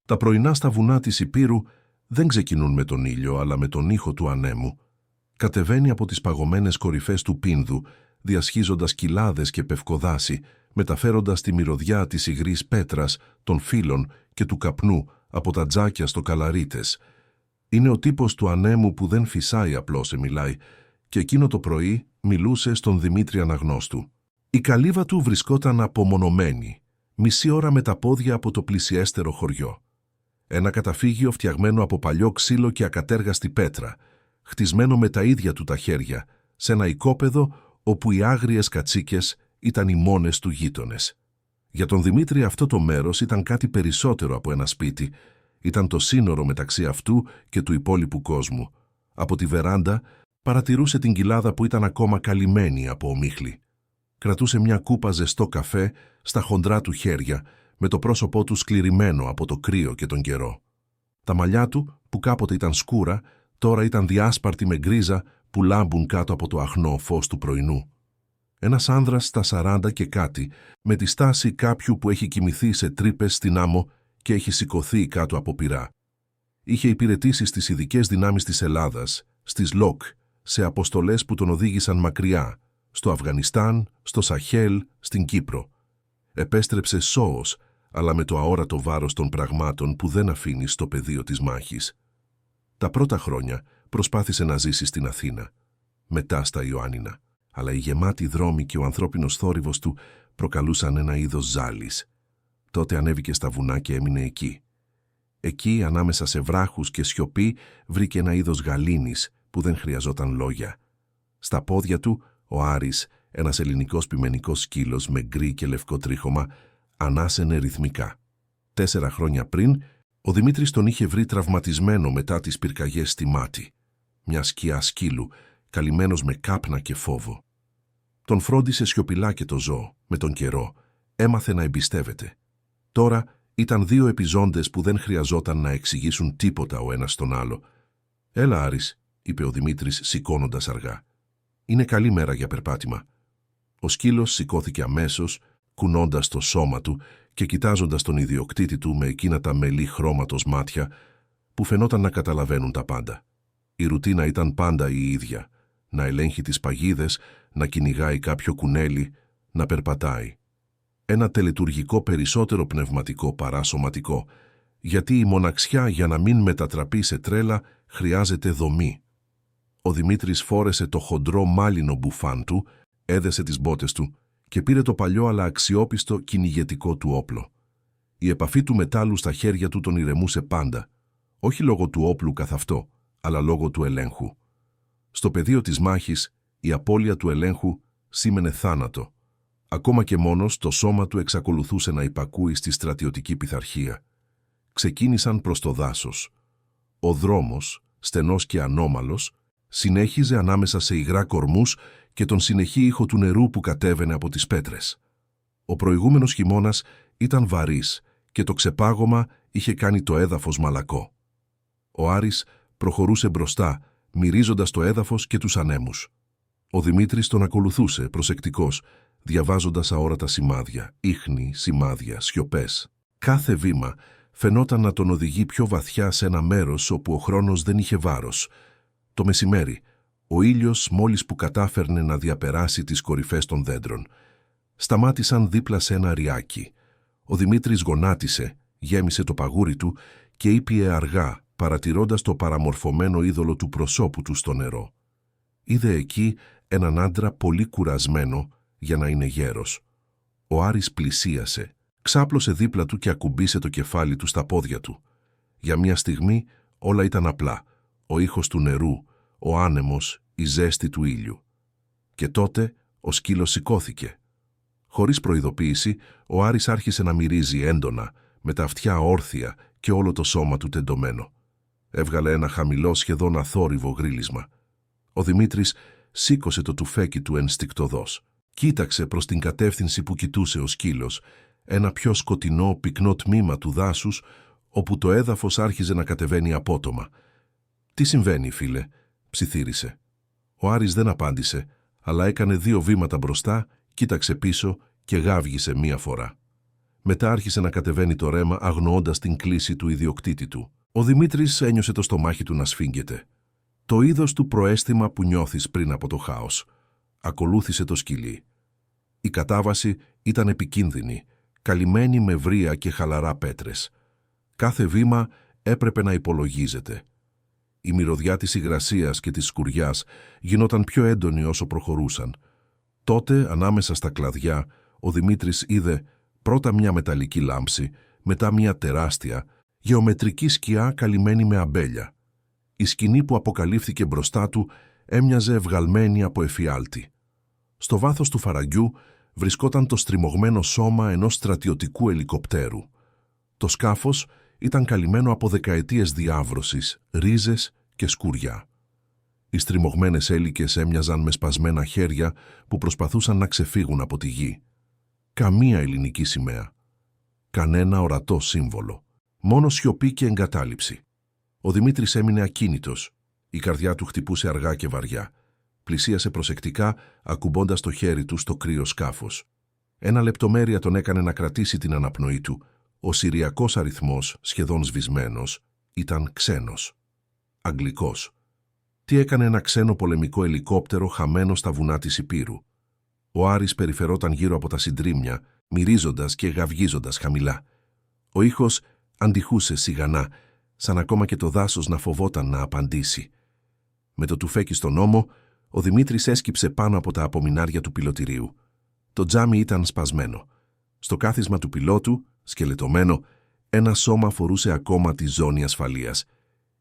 Τα πρωινά στα βουνά της Υπήρου δεν ξεκινούν με τον ήλιο, αλλά με τον ήχο του ανέμου. Κατεβαίνει από τις παγωμένες κορυφές του Πίνδου, διασχίζοντας κοιλάδες και πευκοδάση, μεταφέροντας τη μυρωδιά της υγρής πέτρας, των φύλων και του καπνού από τα τζάκια στο Καλαρίτες. Είναι ο τύπος του ανέμου που δεν φυσάει απλώς μιλάει, και εκείνο το πρωί μιλούσε στον Δημήτρη Αναγνώστου. Η καλύβα του βρισκόταν απομονωμένη, μισή ώρα με τα πόδια από το πλησιέστερο χωριό. Ένα καταφύγιο φτιαγμένο από παλιό ξύλο και ακατέργαστη πέτρα, χτισμένο με τα ίδια του τα χέρια, σε ένα οικόπεδο όπου οι άγριες κατσίκες ήταν οι μόνες του γείτονες. Για τον Δημήτρη αυτό το μέρος ήταν κάτι περισσότερο από ένα σπίτι. Ήταν το σύνορο μεταξύ αυτού και του υπόλοιπου κόσμου. Από τη βεράντα παρατηρούσε την κοιλάδα που ήταν ακόμα καλυμμένη από ομίχλη. Κρατούσε μια κούπα ζεστό καφέ στα χοντρά του χέρια, με το πρόσωπό του σκληρημένο από το κρύο και τον καιρό. Τα μαλλιά του, που κάποτε ήταν σκούρα, τώρα ήταν διάσπαρτη με γκρίζα που λάμπουν κάτω από το αχνό φως του πρωινού. Ένας άνδρας στα 40 και κάτι, με τη στάση κάποιου που έχει κοιμηθεί σε τρύπες στην άμμο και έχει σηκωθεί κάτω από πυρά. Είχε υπηρετήσει στις ειδικές δυνάμεις της Ελλάδας, στις ΛΟΚ, σε αποστολές που τον οδήγησαν μακριά, στο Αφγανιστάν, στο Σαχέλ, στην Κύπρο. Επέστρεψε σώος, αλλά με το αόρατο βάρος των πραγμάτων που δεν αφήνει στο πεδίο της μάχης. Τα πρώτα χρόνια προσπάθησε να ζήσει στην Αθήνα, μετά στα Ιωάννινα, αλλά οι γεμάτοι δρόμοι και ο ανθρώπινος θόρυβος του προκαλούσαν ένα είδος ζάλης. Τότε ανέβηκε στα βουνά και έμεινε εκεί. Εκεί, ανάμεσα σε βράχους και σιωπή, βρήκε ένα είδος γαλήνης που δεν χρειαζόταν λόγια. Στα πόδια του, ο Άρης, ένας ελληνικός πειμενικός σκύλος με γκρι και λευκό τρίχωμα, ανάσαινε ρυθμικά. 4 χρόνια πριν, ο Δημήτρης τον είχε βρει τραυματισμένο μετά τις πυρκαγιές στη μάτη. Μια σκιά σκύλου, καλυμμένος με κάπνα και φόβο. Τον φρόντισε σιωπηλά και το ζώο, με τον καιρό. Έμαθε να εμπιστεύεται. Τώρα ήταν 2 επιζώντες που δεν χρειαζόταν να εξηγήσουν τίποτα ο ένας στον άλλο. «Έλα, Άρης», είπε ο Δημήτρης σηκώνοντας αργά. «Είναι καλή μέρα για περπάτημα». Ο σκύλος σηκώθηκε αμέσως, κουνώντας το σώμα του και κοιτάζοντας τον ιδιοκτήτη του με εκείνα τα μελή χρώματος μάτια που φαινόταν να καταλαβαίνουν τα πάντα. Η ρουτίνα ήταν πάντα η ίδια. Να ελέγχει τις παγίδες, να κυνηγάει κάποιο κουνέλι, να περπατάει. Ένα τελετουργικό περισσότερο πνευματικό παρά σωματικό, γιατί η μοναξιά για να μην μετατραπεί σε τρέλα χρειάζεται δομή. Ο Δημήτρης φόρεσε το χοντρό μάλινο μπουφάν του, έδεσε τις μπότες του και πήρε το παλιό αλλά αξιόπιστο κυνηγετικό του όπλο. Η επαφή του μετάλλου στα χέρια του τον ηρεμούσε πάντα, όχι λόγω του όπλου καθ' αυτό, αλλά λόγω του ελέγχου. Στο πεδίο της μάχης, η απώλεια του ελέγχου σήμαινε θάνατο. Ακόμα και μόνος το σώμα του εξακολουθούσε να υπακούει στη στρατιωτική πειθαρχία. Ξεκίνησαν προς το δάσος. Ο δρόμος, στενός και ανώμαλος, συνέχιζε ανάμεσα σε υγρά κορμούς και τον συνεχή ήχο του νερού που κατέβαινε από τις πέτρες. Ο προηγούμενος χειμώνας ήταν βαρύς και το ξεπάγωμα είχε κάνει το έδαφος μαλακό. Ο Άρης προχωρούσε μπροστά, μυρίζοντας το έδαφος και τους ανέμους. Ο Δημήτρης τον ακολουθούσε, προσεκτικός, διαβάζοντας αόρατα σημάδια, ίχνη, σημάδια, σιωπές. Κάθε βήμα φαινόταν να τον οδηγεί πιο βαθιά σε ένα μέρος όπου ο χρόνος δεν είχε βάρος. Το μεσημέρι, ο ήλιος μόλις που κατάφερνε να διαπεράσει τις κορυφές των δέντρων. Σταμάτησαν δίπλα σε ένα ριάκι. Ο Δημήτρης γονάτισε, γέμισε το παγούρι του και ήπιε αργά, παρατηρώντας το παραμορφωμένο είδωλο του προσώπου του στο νερό. Είδε εκεί έναν άντρα πολύ κουρασμένο για να είναι γέρος. Ο Άρης πλησίασε, ξάπλωσε δίπλα του και ακουμπήσε το κεφάλι του στα πόδια του. Για μια στιγμή όλα ήταν απλά, ο ήχος του νερού, ο άνεμος, η ζέστη του ήλιου. Και τότε ο σκύλος σηκώθηκε. Χωρίς προειδοποίηση, ο Άρης άρχισε να μυρίζει έντονα, με τα αυτιά όρθια και όλο το σώμα του τεντωμένο. Έβγαλε ένα χαμηλό σχεδόν αθόρυβο γρίλισμα. Ο Δημήτρης σήκωσε το τουφέκι του ενστικτωδώς. Κοίταξε προς την κατεύθυνση που κοιτούσε ο σκύλος, ένα πιο σκοτεινό, πυκνό τμήμα του δάσους, όπου το έδαφος άρχιζε να κατεβαίνει απότομα. «Τι συμβαίνει, φίλε?» ψιθύρισε. Ο Άρης δεν απάντησε, αλλά έκανε 2 βήματα μπροστά, κοίταξε πίσω και γάβγισε 1 φορά. Μετά άρχισε να κατεβαίνει το ρέμα, αγνοώντας την κλίση του ιδιοκτήτη του. Ο Δημήτρης ένιωσε το στομάχι του να σφίγγεται. Το είδος του προαίσθημα που νιώθεις πριν από το χάος. Ακολούθησε το σκυλί. Η κατάβαση ήταν επικίνδυνη, καλυμμένη με βρύα και χαλαρά πέτρες. Κάθε βήμα έπρεπε να υπολογίζεται. Η μυρωδιά της υγρασίας και της σκουριάς γινόταν πιο έντονη όσο προχωρούσαν. Τότε, ανάμεσα στα κλαδιά, ο Δημήτρης είδε πρώτα μια μεταλλική λάμψη, μετά μια τεράστια, γεωμετρική σκιά καλυμμένη με αμπέλια. Η σκηνή που αποκαλύφθηκε μπροστά του έμοιαζε ευγαλμένη από εφιάλτη. Στο βάθος του φαραγγιού βρισκόταν το στριμωγμένο σώμα ενός στρατιωτικού ελικοπτέρου. Το σκάφος ήταν καλυμμένο από δεκαετίες διάβρωσης, ρίζες και σκουριά. Οι στριμωγμένες έλικες έμοιαζαν με σπασμένα χέρια που προσπαθούσαν να ξεφύγουν από τη γη. Καμία ελληνική σημαία. Κανένα ορατό σύμβολο. Μόνο σιωπή και εγκατάλειψη. Ο Δημήτρης έμεινε ακίνητος. Η καρδιά του χτυπούσε αργά και βαριά. Πλησίασε προσεκτικά, ακουμπώντας το χέρι του στο κρύο σκάφος. Ένα λεπτομέρεια τον έκανε να κρατήσει την αναπνοή του. Ο συριακός αριθμός, σχεδόν σβησμένος, ήταν ξένος. Αγγλικός. Τι έκανε ένα ξένο πολεμικό ελικόπτερο χαμένο στα βουνά της Ηπείρου? Ο Άρης περιφερόταν γύρω από τα συντρίμμια, μυρίζοντας και γαυγίζοντας χαμηλά. Ο ήχος αντιχούσε σιγανά, σαν ακόμα και το δάσος να φοβόταν να απαντήσει. Με το τουφέκι στον ώμο, ο Δημήτρης έσκυψε πάνω από τα απομεινάρια του πιλωτηρίου. Το τζάμι ήταν σπασμένο. Στο κάθισμα του πιλότου, σκελετωμένο, ένα σώμα φορούσε ακόμα τη ζώνη ασφαλείας.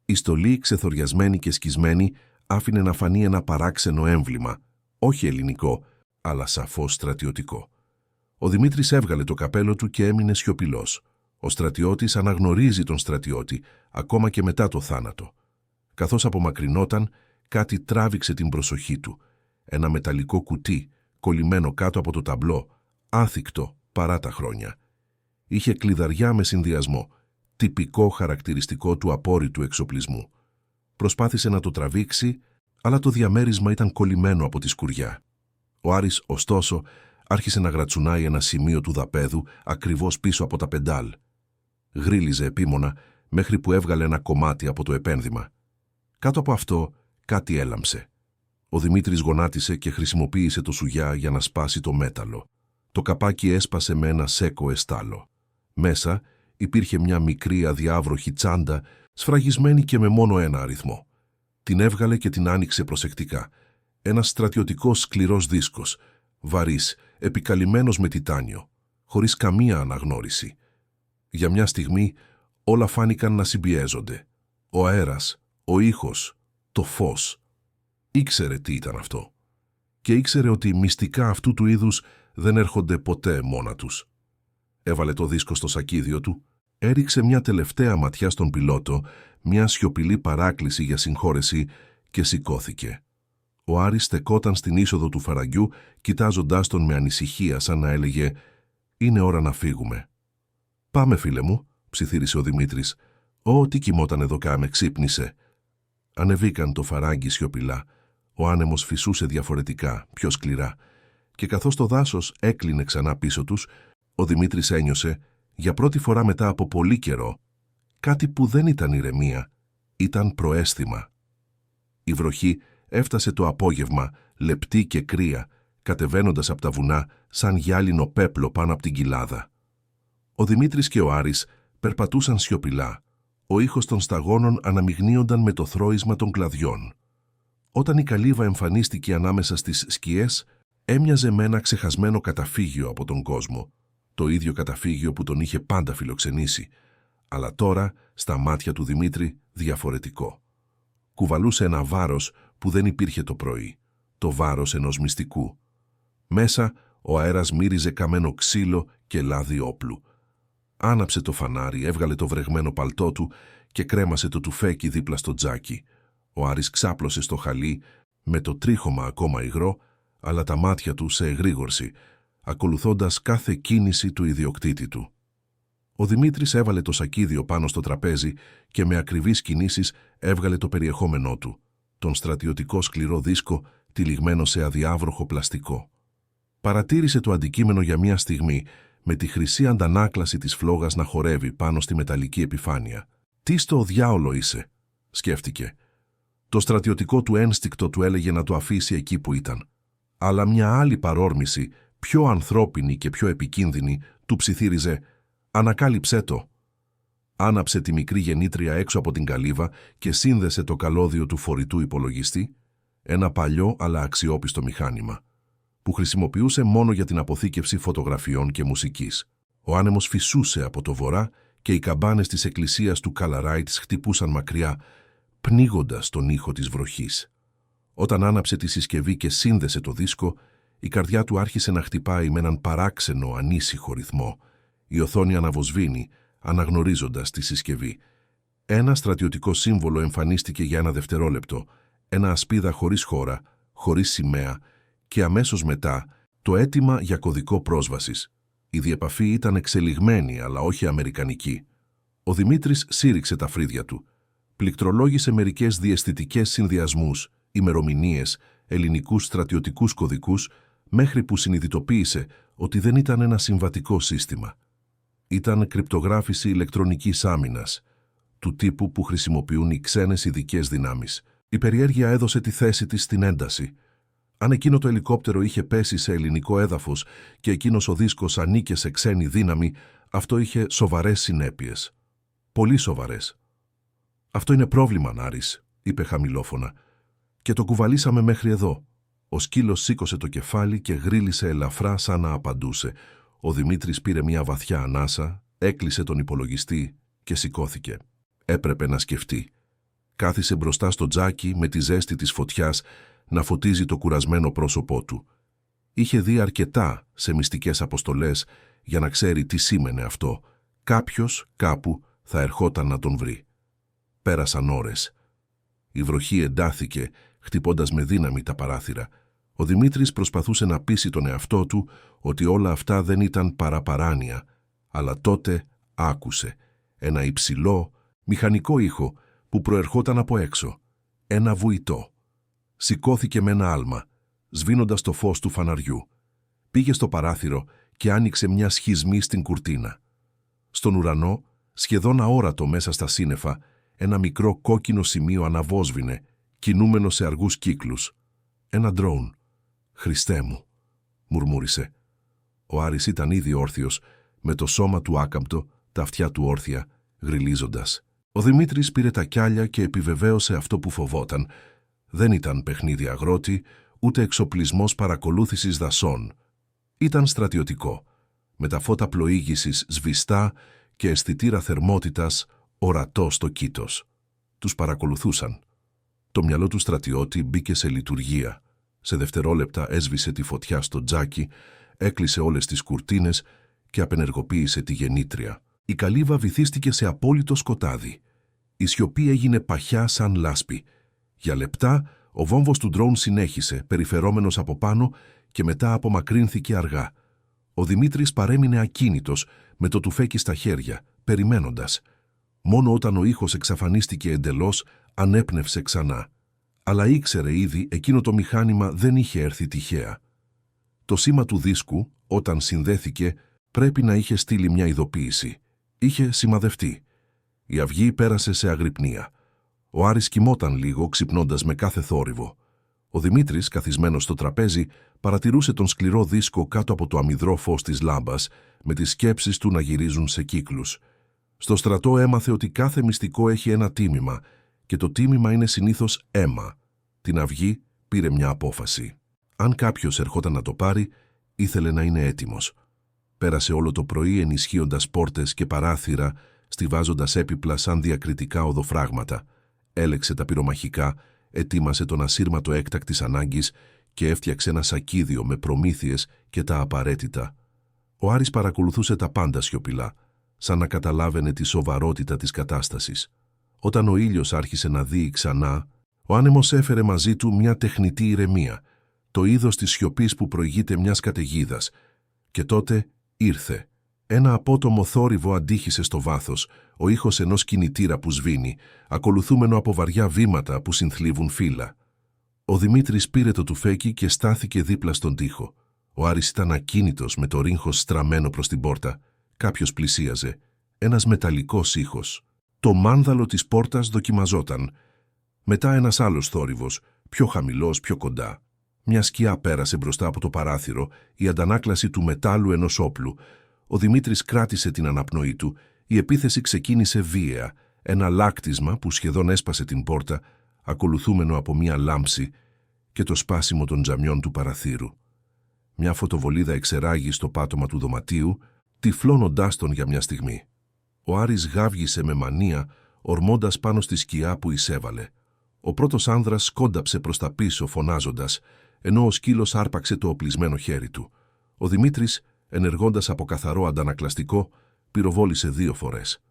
Η στολή, ξεθοριασμένη και σκισμένη, άφηνε να φανεί ένα παράξενο έμβλημα, όχι ελληνικό, αλλά σαφώς στρατιωτικό. Ο Δημήτρης έβγαλε το καπέλο του και έμεινε σιωπηλός. Ο στρατιώτης αναγνωρίζει τον στρατιώτη, ακόμα και μετά το θάνατο. Καθώς απομακρυνόταν, κάτι τράβηξε την προσοχή του. Ένα μεταλλικό κουτί, κολλημένο κάτω από το ταμπλό, άθικτο παρά τα χρόνια. Είχε κλειδαριά με συνδυασμό, τυπικό χαρακτηριστικό του απόρριτου εξοπλισμού. Προσπάθησε να το τραβήξει, αλλά το διαμέρισμα ήταν κολλημένο από τη σκουριά. Ο Άρης, ωστόσο, άρχισε να γρατσουνάει ένα σημείο του δαπέδου ακριβώς πίσω από τα πεντάλ. Γρίλιζε επίμονα μέχρι που έβγαλε ένα κομμάτι από το επένδυμα. Κάτω από αυτό κάτι έλαμψε. Ο Δημήτρης γονάτισε και χρησιμοποίησε το σουγιά για να σπάσει το μέταλλο. Το καπάκι έσπασε με ένα σέκο εστάλο. Μέσα υπήρχε μια μικρή αδιάβροχη τσάντα, σφραγισμένη και με μόνο ένα αριθμό. Την έβγαλε και την άνοιξε προσεκτικά. Ένας στρατιωτικός σκληρός δίσκος, βαρύς, επικαλυμμένος με τιτάνιο, χωρίς καμία αναγνώριση. Για μια στιγμή όλα φάνηκαν να συμπιέζονται. Ο αέρας, ο ήχος, το φως. Ήξερε τι ήταν αυτό. Και ήξερε ότι μυστικά αυτού του είδους δεν έρχονται ποτέ μόνα τους. Έβαλε το δίσκο στο σακίδιο του, έριξε μια τελευταία ματιά στον πιλότο, μια σιωπηλή παράκληση για συγχώρεση και σηκώθηκε. Ο Άρης στεκόταν στην είσοδο του φαραγγιού, κοιτάζοντάς τον με ανησυχία, σαν να έλεγε «Είναι ώρα να φύγουμε». «Πάμε, φίλε μου», ψιθύρισε ο Δημήτρης. «Ω, τι κοιμόταν εδώ κάμε, ξύπνησε». Ανεβήκαν το φαράγγι σιωπηλά. Ο άνεμος φυσούσε διαφορετικά, πιο σκληρά. Και καθώς το δάσος έκλεινε ξανά πίσω τους, ο Δημήτρης ένιωσε, για πρώτη φορά μετά από πολύ καιρό, κάτι που δεν ήταν ηρεμία, ήταν προαίσθημα. Η βροχή έφτασε το απόγευμα, λεπτή και κρύα, κατεβαίνοντας από τα βουνά σαν γυάλινο πέπλο πάνω από την κοιλάδα. Ο Δημήτρης και ο Άρης περπατούσαν σιωπηλά. Ο ήχος των σταγόνων αναμειγνύονταν με το θρώισμα των κλαδιών. Όταν η καλύβα εμφανίστηκε ανάμεσα στις σκιές, έμοιαζε με ένα ξεχασμένο καταφύγιο από τον κόσμο. Το ίδιο καταφύγιο που τον είχε πάντα φιλοξενήσει, αλλά τώρα, στα μάτια του Δημήτρη, διαφορετικό. Κουβαλούσε ένα βάρος που δεν υπήρχε το πρωί, το βάρος ενός μυστικού. Μέσα ο αέρας μύριζε καμένο ξύλο και λάδι όπλου. Άναψε το φανάρι, έβγαλε το βρεγμένο παλτό του και κρέμασε το τουφέκι δίπλα στο τζάκι. Ο Άρης ξάπλωσε στο χαλί, με το τρίχωμα ακόμα υγρό, αλλά τα μάτια του σε εγρήγορση, ακολουθώντας κάθε κίνηση του ιδιοκτήτη του. Ο Δημήτρης έβαλε το σακίδιο πάνω στο τραπέζι και με ακριβείς κινήσεις έβγαλε το περιεχόμενό του, τον στρατιωτικό σκληρό δίσκο τυλιγμένο σε αδιάβροχο πλαστικό. Παρατήρησε το αντικείμενο για μια στιγμή, με τη χρυσή αντανάκλαση της φλόγας να χορεύει πάνω στη μεταλλική επιφάνεια. «Τι στο διάολο είσαι», σκέφτηκε. Το στρατιωτικό του ένστικτο του έλεγε να το αφήσει εκεί που ήταν. Αλλά μια άλλη παρόρμηση, πιο ανθρώπινη και πιο επικίνδυνη, του ψιθύριζε «Ανακάλυψέ το». Άναψε τη μικρή γεννήτρια έξω από την καλύβα και σύνδεσε το καλώδιο του φορητού υπολογιστή, ένα παλιό αλλά αξιόπιστο μηχάνημα, που χρησιμοποιούσε μόνο για την αποθήκευση φωτογραφιών και μουσικής. Ο άνεμος φυσούσε από το βορρά και οι καμπάνες της εκκλησίας του Καλαράιτς χτυπούσαν μακριά, πνίγοντας τον ήχο της βροχής. Όταν άναψε τη συσκευή και σύνδεσε το δίσκο, η καρδιά του άρχισε να χτυπάει με έναν παράξενο, ανήσυχο ρυθμό. Η οθόνη αναβοσβήνει, αναγνωρίζοντας τη συσκευή. Ένα στρατιωτικό σύμβολο εμφανίστηκε για ένα δευτερόλεπτο, ένα ασπίδα χωρίς χώρα, χωρίς σημαία, και αμέσως μετά το αίτημα για κωδικό πρόσβασης. Η διεπαφή ήταν εξελιγμένη, αλλά όχι αμερικανική. Ο Δημήτρης σύρριξε τα φρύδια του. Πληκτρολόγησε μερικές διαισθητικές συνδυασμούς, ημερομηνίες, ελληνικούς στρατιωτικούς κωδικούς, μέχρι που συνειδητοποίησε ότι δεν ήταν ένα συμβατικό σύστημα. Ήταν κρυπτογράφηση ηλεκτρονικής άμυνας, του τύπου που χρησιμοποιούν οι ξένες ειδικές δυνάμεις. Η περιέργεια έδωσε τη θέση της στην ένταση. Αν εκείνο το ελικόπτερο είχε πέσει σε ελληνικό έδαφος και εκείνος ο δίσκος ανήκε σε ξένη δύναμη, αυτό είχε σοβαρές συνέπειες. Πολύ σοβαρές. «Αυτό είναι πρόβλημα, Νάρης», είπε χαμηλόφωνα. «Και το κουβαλήσαμε μέχρι εδώ». Ο σκύλος σήκωσε το κεφάλι και γρίλησε ελαφρά σαν να απαντούσε. Ο Δημήτρης πήρε μια βαθιά ανάσα, έκλεισε τον υπολογιστή και σηκώθηκε. Έπρεπε να σκεφτεί. Κάθισε μπροστά στο τζάκι με τη ζέστη της φωτιάς να φωτίζει το κουρασμένο πρόσωπό του. Είχε δει αρκετά σε μυστικές αποστολές για να ξέρει τι σήμαινε αυτό. Κάποιος, κάπου, θα ερχόταν να τον βρει. Πέρασαν ώρες. Η βροχή εντάθηκε, χτυπώντας με δύναμη τα παράθυρα. Ο Δημήτρης προσπαθούσε να πείσει τον εαυτό του ότι όλα αυτά δεν ήταν παραπαράνοια, αλλά τότε άκουσε ένα υψηλό, μηχανικό ήχο που προερχόταν από έξω. Ένα βουητό. Σηκώθηκε με ένα άλμα, σβήνοντας το φως του φαναριού. Πήγε στο παράθυρο και άνοιξε μια σχισμή στην κουρτίνα. Στον ουρανό, σχεδόν αόρατο μέσα στα σύννεφα, ένα μικρό κόκκινο σημείο αναβόσβηνε, κινούμενο σε αργούς κύκλους. Ένα ντρόουν. «Χριστέ μου», μουρμούρισε. Ο Άρης ήταν ήδη όρθιος, με το σώμα του άκαμπτο, τα αυτιά του όρθια, γριλίζοντας. Ο Δημήτρης πήρε τα κιάλια και επιβεβαίωσε αυτό που φοβόταν. Δεν ήταν παιχνίδι αγρότη, ούτε εξοπλισμός παρακολούθησης δασών. Ήταν στρατιωτικό, με τα φώτα πλοήγησης σβηστά και αισθητήρα θερμότητας ορατό στο κήτος. Τους παρακολουθούσαν. Το μυαλό του στρατιώτη μπήκε σε λειτουργία. Σε δευτερόλεπτα έσβησε τη φωτιά στο τζάκι, έκλεισε όλες τις κουρτίνες και απενεργοποίησε τη γεννήτρια. Η καλύβα βυθίστηκε σε απόλυτο σκοτάδι. Η σιωπή έγινε παχιά σαν λάσπη. Για λεπτά ο βόμβος του ντρόουν συνέχισε, περιφερόμενος από πάνω, και μετά απομακρύνθηκε αργά. Ο Δημήτρης παρέμεινε ακίνητος, με το τουφέκι στα χέρια, περιμένοντας. Μόνο όταν ο ήχος εξαφανίστηκε εντελώς, ανέπνευσε ξανά. Αλλά ήξερε ήδη εκείνο το μηχάνημα δεν είχε έρθει τυχαία. Το σήμα του δίσκου, όταν συνδέθηκε, πρέπει να είχε στείλει μια ειδοποίηση. Είχε σημαδευτεί. Η αυγή πέρασε σε αγρυπνία. Ο Άρης κοιμόταν λίγο, ξυπνώντας με κάθε θόρυβο. Ο Δημήτρης, καθισμένος στο τραπέζι, παρατηρούσε τον σκληρό δίσκο κάτω από το αμυδρό φως της λάμπας, με τις σκέψεις του να γυρίζουν σε κύκλους. Στο στρατό έμαθε ότι κάθε μυστικό έχει ένα τίμημα, και το τίμημα είναι συνήθως αίμα. Την αυγή πήρε μια απόφαση. Αν κάποιος ερχόταν να το πάρει, ήθελε να είναι έτοιμος. Πέρασε όλο το πρωί ενισχύοντας πόρτες και παράθυρα, στιβάζοντας έπιπλα σαν διακριτικά οδοφράγματα. Έλεξε τα πυρομαχικά, ετοίμασε τον ασύρματο έκτακτης ανάγκης και έφτιαξε ένα σακίδιο με προμήθειες και τα απαραίτητα. Ο Άρης παρακολουθούσε τα πάντα σιωπηλά, σαν να καταλάβαινε τη σοβαρότητα της κατάστασης. Όταν ο ήλιος άρχισε να δείει ξανά, ο άνεμος έφερε μαζί του μια τεχνητή ηρεμία, το είδος της σιωπής που προηγείται μιας καταιγίδας. Και τότε ήρθε. Ένα απότομο θόρυβο αντίχησε στο βάθος, ο ήχος ενός κινητήρα που σβήνει, ακολουθούμενο από βαριά βήματα που συνθλίβουν φύλλα. Ο Δημήτρης πήρε το τουφέκι και στάθηκε δίπλα στον τοίχο. Ο Άρης ήταν ακίνητος με το ρίγχος στραμμένο προς την πόρτα. Κάποιος πλησίαζε. Ένας μεταλλικός ήχος. Το μάνδαλο της πόρτας δοκιμαζόταν. Μετά ένας άλλος θόρυβος, πιο χαμηλός, πιο κοντά. Μια σκιά πέρασε μπροστά από το παράθυρο, η αντανάκλαση του μετάλλου ενός όπλου. Ο Δημήτρης κράτησε την αναπνοή του. Η επίθεση ξεκίνησε βίαια. Ένα λάκτισμα που σχεδόν έσπασε την πόρτα, ακολουθούμενο από μια λάμψη και το σπάσιμο των τζαμιών του παραθύρου. Μια φωτοβολίδα εξεράγει στο πάτωμα του δωματίου, τυφλώνοντάς τον για μια στιγμή. Ο Άρης γάβγισε με μανία, ορμώντας πάνω στη σκιά που εισέβαλε. Ο πρώτος άνδρας σκόνταψε προς τα πίσω φωνάζοντας, ενώ ο σκύλος άρπαξε το οπλισμένο χέρι του. Ο Δημήτρης, ενεργώντας από καθαρό αντανακλαστικό, πυροβόλησε 2 φορές.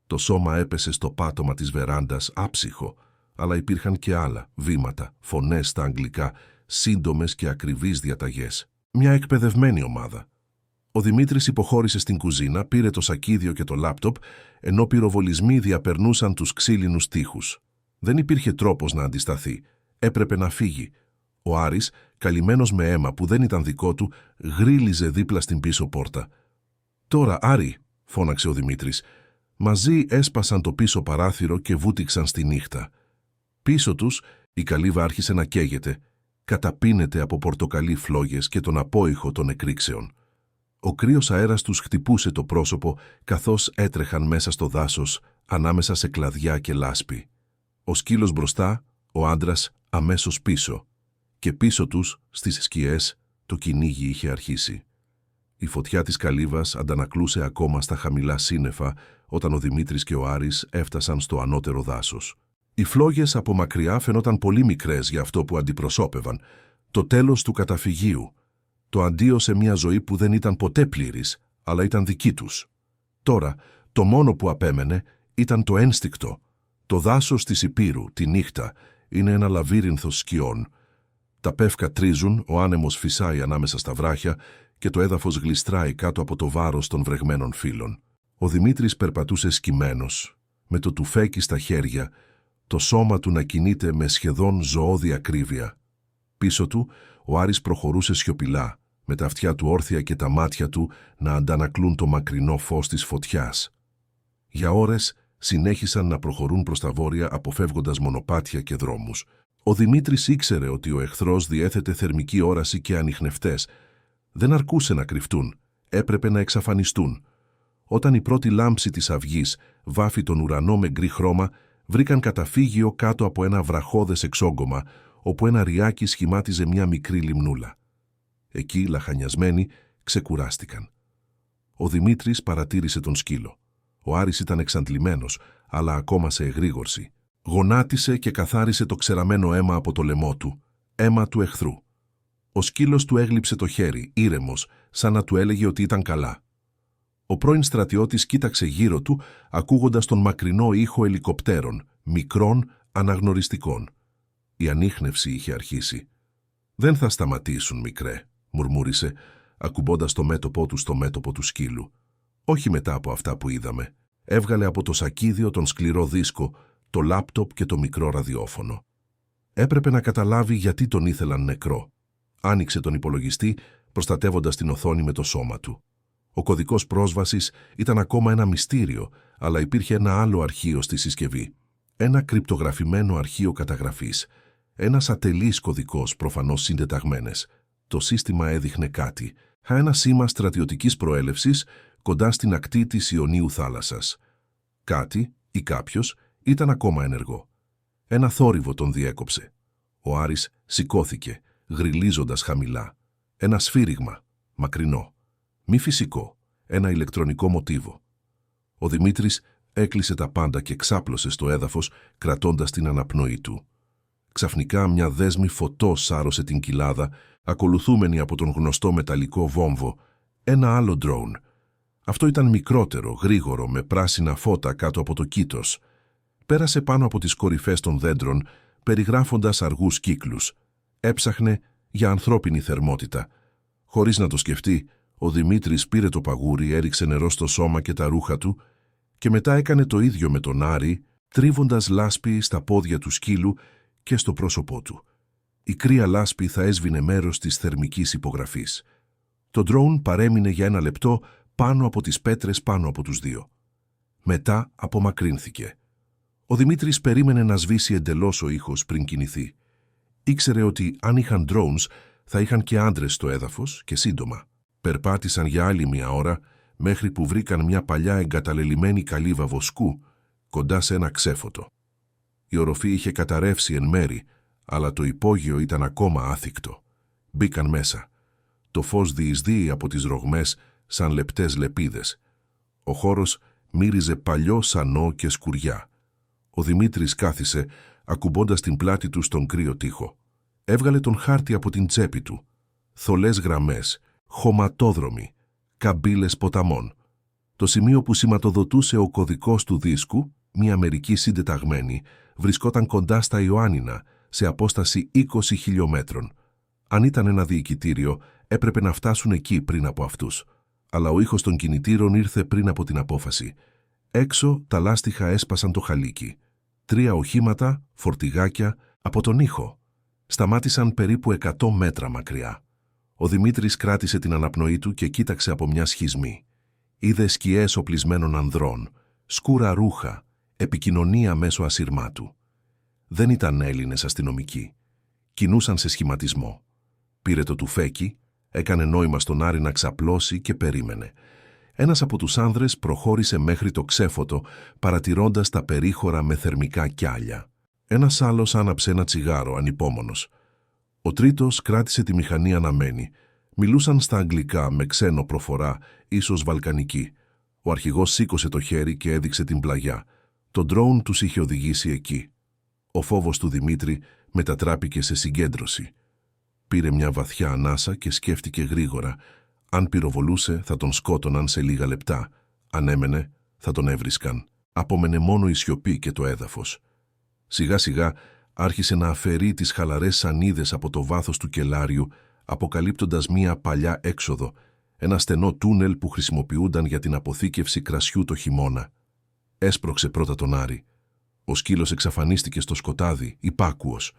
Το σώμα έπεσε στο πάτωμα της βεράντας άψυχο, αλλά υπήρχαν και άλλα βήματα, φωνές στα αγγλικά, σύντομες και ακριβείς διαταγές. Μια εκπαιδευμένη ομάδα. Ο Δημήτρης υποχώρησε στην κουζίνα, πήρε το σακίδιο και το λάπτοπ, ενώ πυροβολισμοί διαπερνούσαν τους ξύλινους τοίχους. Δεν υπήρχε τρόπος να αντισταθεί. Έπρεπε να φύγει. Ο Άρης, καλυμμένος με αίμα που δεν ήταν δικό του, γρίλιζε δίπλα στην πίσω πόρτα. «Τώρα, Άρη», φώναξε ο Δημήτρης. Μαζί έσπασαν το πίσω παράθυρο και βούτυξαν στη νύχτα. Πίσω τους η καλύβα άρχισε να καίγεται, καταπίνεται από πορτοκαλί φλόγες και τον απόϊχο των εκρήξεων. Ο κρύος αέρας τους χτυπούσε το πρόσωπο καθώς έτρεχαν μέσα στο δάσος, ανάμεσα σε κλαδιά και λάσπη. Ο σκύλος μπροστά, ο άντρας αμέσως πίσω. Και πίσω τους, στις σκιές, το κυνήγι είχε αρχίσει. Η φωτιά της καλύβας αντανακλούσε ακόμα στα χαμηλά σύννεφα όταν ο Δημήτρης και ο Άρης έφτασαν στο ανώτερο δάσος. Οι φλόγες από μακριά φαινόταν πολύ μικρές για αυτό που αντιπροσώπευαν. Το τέλος του καταφυγίου. Το αντίο σε μια ζωή που δεν ήταν ποτέ πλήρης, αλλά ήταν δική τους. Τώρα, το μόνο που απέμενε ήταν το ένστικτο. Το δάσος της Υπήρου, τη νύχτα, είναι ένα λαβύρινθος σκιών. Τα πεύκα τρίζουν, ο άνεμος φυσάει ανάμεσα στα βράχια και το έδαφος γλιστράει κάτω από το βάρος των βρεγμένων φύλων. Ο Δημήτρης περπατούσε σκυμμένος, με το τουφέκι στα χέρια, το σώμα του να κινείται με σχεδόν ζωώδη ακρίβεια. Πίσω του, ο Άρης προχωρούσε σιωπηλά, με τα αυτιά του όρθια και τα μάτια του να αντανακλούν το μακρινό φως της φωτιάς. Για ώρες συνέχισαν να προχωρούν προς τα βόρεια αποφεύγοντας μονοπάτια και δρόμους. Ο Δημήτρης ήξερε ότι ο εχθρός διέθετε θερμική όραση και ανιχνευτές. Δεν αρκούσε να κρυφτούν, έπρεπε να εξαφανιστούν. Όταν η πρώτη λάμψη της αυγής βάφει τον ουρανό με γκρι χρώμα, βρήκαν καταφύγιο κάτω από ένα βραχώδες εξόγκωμα, όπου ένα ριάκι σχημάτιζε μια μικρή λιμνούλα. Εκεί, λαχανιασμένοι, ξεκουράστηκαν. Ο Δημήτρης παρατήρησε τον σκύλο. Ο Άρης ήταν εξαντλημένος, αλλά ακόμα σε εγρήγορση. Γονάτισε και καθάρισε το ξεραμένο αίμα από το λαιμό του, αίμα του εχθρού. Ο σκύλος του έγλειψε το χέρι, ήρεμος, σαν να του έλεγε ότι ήταν καλά. Ο πρώην στρατιώτης κοίταξε γύρω του, ακούγοντας τον μακρινό ήχο ελικοπτέρων, μικρών, αναγνωριστικών. Η ανίχνευση είχε αρχίσει. «Δεν θα σταματήσουν, μικρέ», μουρμούρισε, ακουμπώντας το μέτωπό του στο μέτωπο του σκύλου. «Όχι μετά από αυτά που είδαμε». Έβγαλε από το σακίδιο τον σκληρό δίσκο, το λάπτοπ και το μικρό ραδιόφωνο. Έπρεπε να καταλάβει γιατί τον ήθελαν νεκρό. Άνοιξε τον υπολογιστή, προστατεύοντας την οθόνη με το σώμα του. Ο κωδικός πρόσβασης ήταν ακόμα ένα μυστήριο, αλλά υπήρχε ένα άλλο αρχείο στη συσκευή. Ένα κρυπτογραφημένο αρχείο καταγραφής. Ένας ατελής κωδικός, προφανώς συντεταγμένες. Το σύστημα έδειχνε κάτι. Ένα σήμα στρατιωτικής προέλευσης κοντά στην ακτή της Ιωνίου θάλασσας. Κάτι ή κάποιος ήταν ακόμα ενεργό. Ένα θόρυβο τον διέκοψε. Ο Άρης σηκώθηκε, γριλίζοντας χαμηλά. Ένα σφύριγμα, μακρινό. Μη φυσικό, ένα ηλεκτρονικό μοτίβο. Ο Δημήτρης έκλεισε τα πάντα και ξάπλωσε στο έδαφος, κρατώντας την αναπνοή του. Ξαφνικά μια δέσμη φωτός σάρωσε την κοιλάδα, ακολουθούμενη από τον γνωστό μεταλλικό βόμβο, ένα άλλο ντρόουν. Αυτό ήταν μικρότερο, γρήγορο, με πράσινα φώτα κάτω από το κήτος. Πέρασε πάνω από τις κορυφές των δέντρων, περιγράφοντας αργούς κύκλους. Έψαχνε για ανθρώπινη θερμότητα. Χωρίς να το σκεφτεί, ο Δημήτρης πήρε το παγούρι, έριξε νερό στο σώμα και τα ρούχα του και μετά έκανε το ίδιο με τον Άρη, τρίβοντας λάσπη στα πόδια του σκύλου και στο πρόσωπό του. Η κρύα λάσπη θα έσβηνε μέρος της θερμικής υπογραφής. Το ντρόουν παρέμεινε για 1 λεπτό πάνω από τις πέτρες πάνω από τους δύο. Μετά απομακρύνθηκε. Ο Δημήτρης περίμενε να σβήσει εντελώς ο ήχος πριν κινηθεί. Ήξερε ότι αν είχαν drones θα είχαν και άντρες στο έδαφος και σύντομα. Περπάτησαν για άλλη 1 ώρα μέχρι που βρήκαν μια παλιά εγκαταλελειμμένη καλύβα βοσκού κοντά σε ένα ξέφωτο. Η οροφή είχε καταρρεύσει εν μέρη, αλλά το υπόγειο ήταν ακόμα άθικτο. Μπήκαν μέσα. Το φως διεισδύει από τις ρογμές σαν λεπτές λεπίδες. Ο χώρος μύριζε παλιό σανό και σκουριά. Ο Δημήτρης κάθισε, ακουμπώντας την πλάτη του στον κρύο τοίχο. Έβγαλε τον χάρτη από την τσέπη του. Θολές γραμμές, χωματόδρομοι, καμπύλες ποταμών. Το σημείο που σηματοδοτούσε ο κωδικός του δίσκου, μια Αμερική συντεταγμένη, βρισκόταν κοντά στα Ιωάννινα, σε απόσταση 20 χιλιόμετρων. Αν ήταν ένα διοικητήριο, έπρεπε να φτάσουν εκεί πριν από αυτούς. Αλλά ο ήχος των κινητήρων ήρθε πριν από την απόφαση. Έξω τα λάστιχα έσπασαν το χαλίκι. 3 οχήματα, φορτηγάκια, από τον ήχο. Σταμάτησαν περίπου 100 μέτρα μακριά. Ο Δημήτρης κράτησε την αναπνοή του και κοίταξε από μια σχισμή. Είδε σκιές οπλισμένων ανδρών, σκούρα ρούχα, επικοινωνία μέσω ασυρμάτου. Δεν ήταν Έλληνες αστυνομικοί. Κινούσαν σε σχηματισμό. Πήρε το τουφέκι, έκανε νόημα στον Άρη να ξαπλώσει και περίμενε. Ένας από τους άνδρες προχώρησε μέχρι το ξέφωτο, παρατηρώντας τα περίχωρα με θερμικά κιάλια. Ένας άλλος άναψε ένα τσιγάρο, ανυπόμονος. Ο τρίτος κράτησε τη μηχανή αναμένη. Μιλούσαν στα αγγλικά με ξένο προφορά, ίσως βαλκανική. Ο αρχηγός σήκωσε το χέρι και έδειξε την πλαγιά. Το ντρόουν τους είχε οδηγήσει εκεί. Ο φόβος του Δημήτρη μετατράπηκε σε συγκέντρωση. Πήρε μια βαθιά ανάσα και σκέφτηκε γρήγορα. Αν πυροβολούσε θα τον σκότωναν σε λίγα λεπτά. Αν έμενε θα τον έβρισκαν. Απόμενε μόνο η σιωπή και το έδαφος. Σιγά σιγά άρχισε να αφαιρεί τις χαλαρές σανίδες από το βάθος του κελάριου, αποκαλύπτοντας μία παλιά έξοδο, ένα στενό τούνελ που χρησιμοποιούνταν για την αποθήκευση κρασιού το χειμώνα. Έσπρωξε πρώτα τον Άρη. Ο σκύλος εξαφανίστηκε στο σκοτάδι, υπάκουος.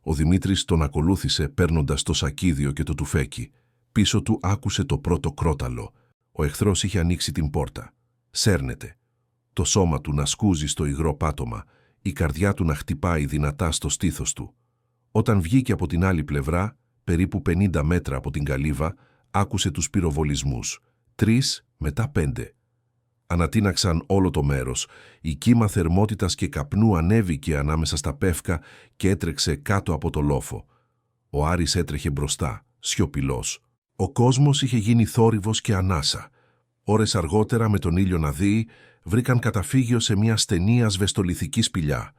Ο Δημήτρης τον ακολούθησε παίρνοντας το σακίδιο και το τουφέκι. Πίσω του άκουσε το πρώτο κρόταλο. Ο εχθρός είχε ανοίξει την πόρτα. Σέρνεται. Το σώμα του να σκούζει στο υγρό πάτωμα, η καρδιά του να χτυπάει δυνατά στο στήθος του. Όταν βγήκε από την άλλη πλευρά, περίπου 50 μέτρα από την καλύβα, άκουσε τους πυροβολισμούς. 3, μετά 5. Ανατείναξαν όλο το μέρος. Η κύμα θερμότητας και καπνού ανέβηκε ανάμεσα στα πεύκα και έτρεξε κάτω από το λόφο. Ο Άρης έτρεχε μπροστά, σιωπηλός. Ο κόσμος είχε γίνει θόρυβος και ανάσα. Ώρες αργότερα, με τον ήλιο να δει, βρήκαν καταφύγιο σε μια στενή ασβεστολιθική σπηλιά.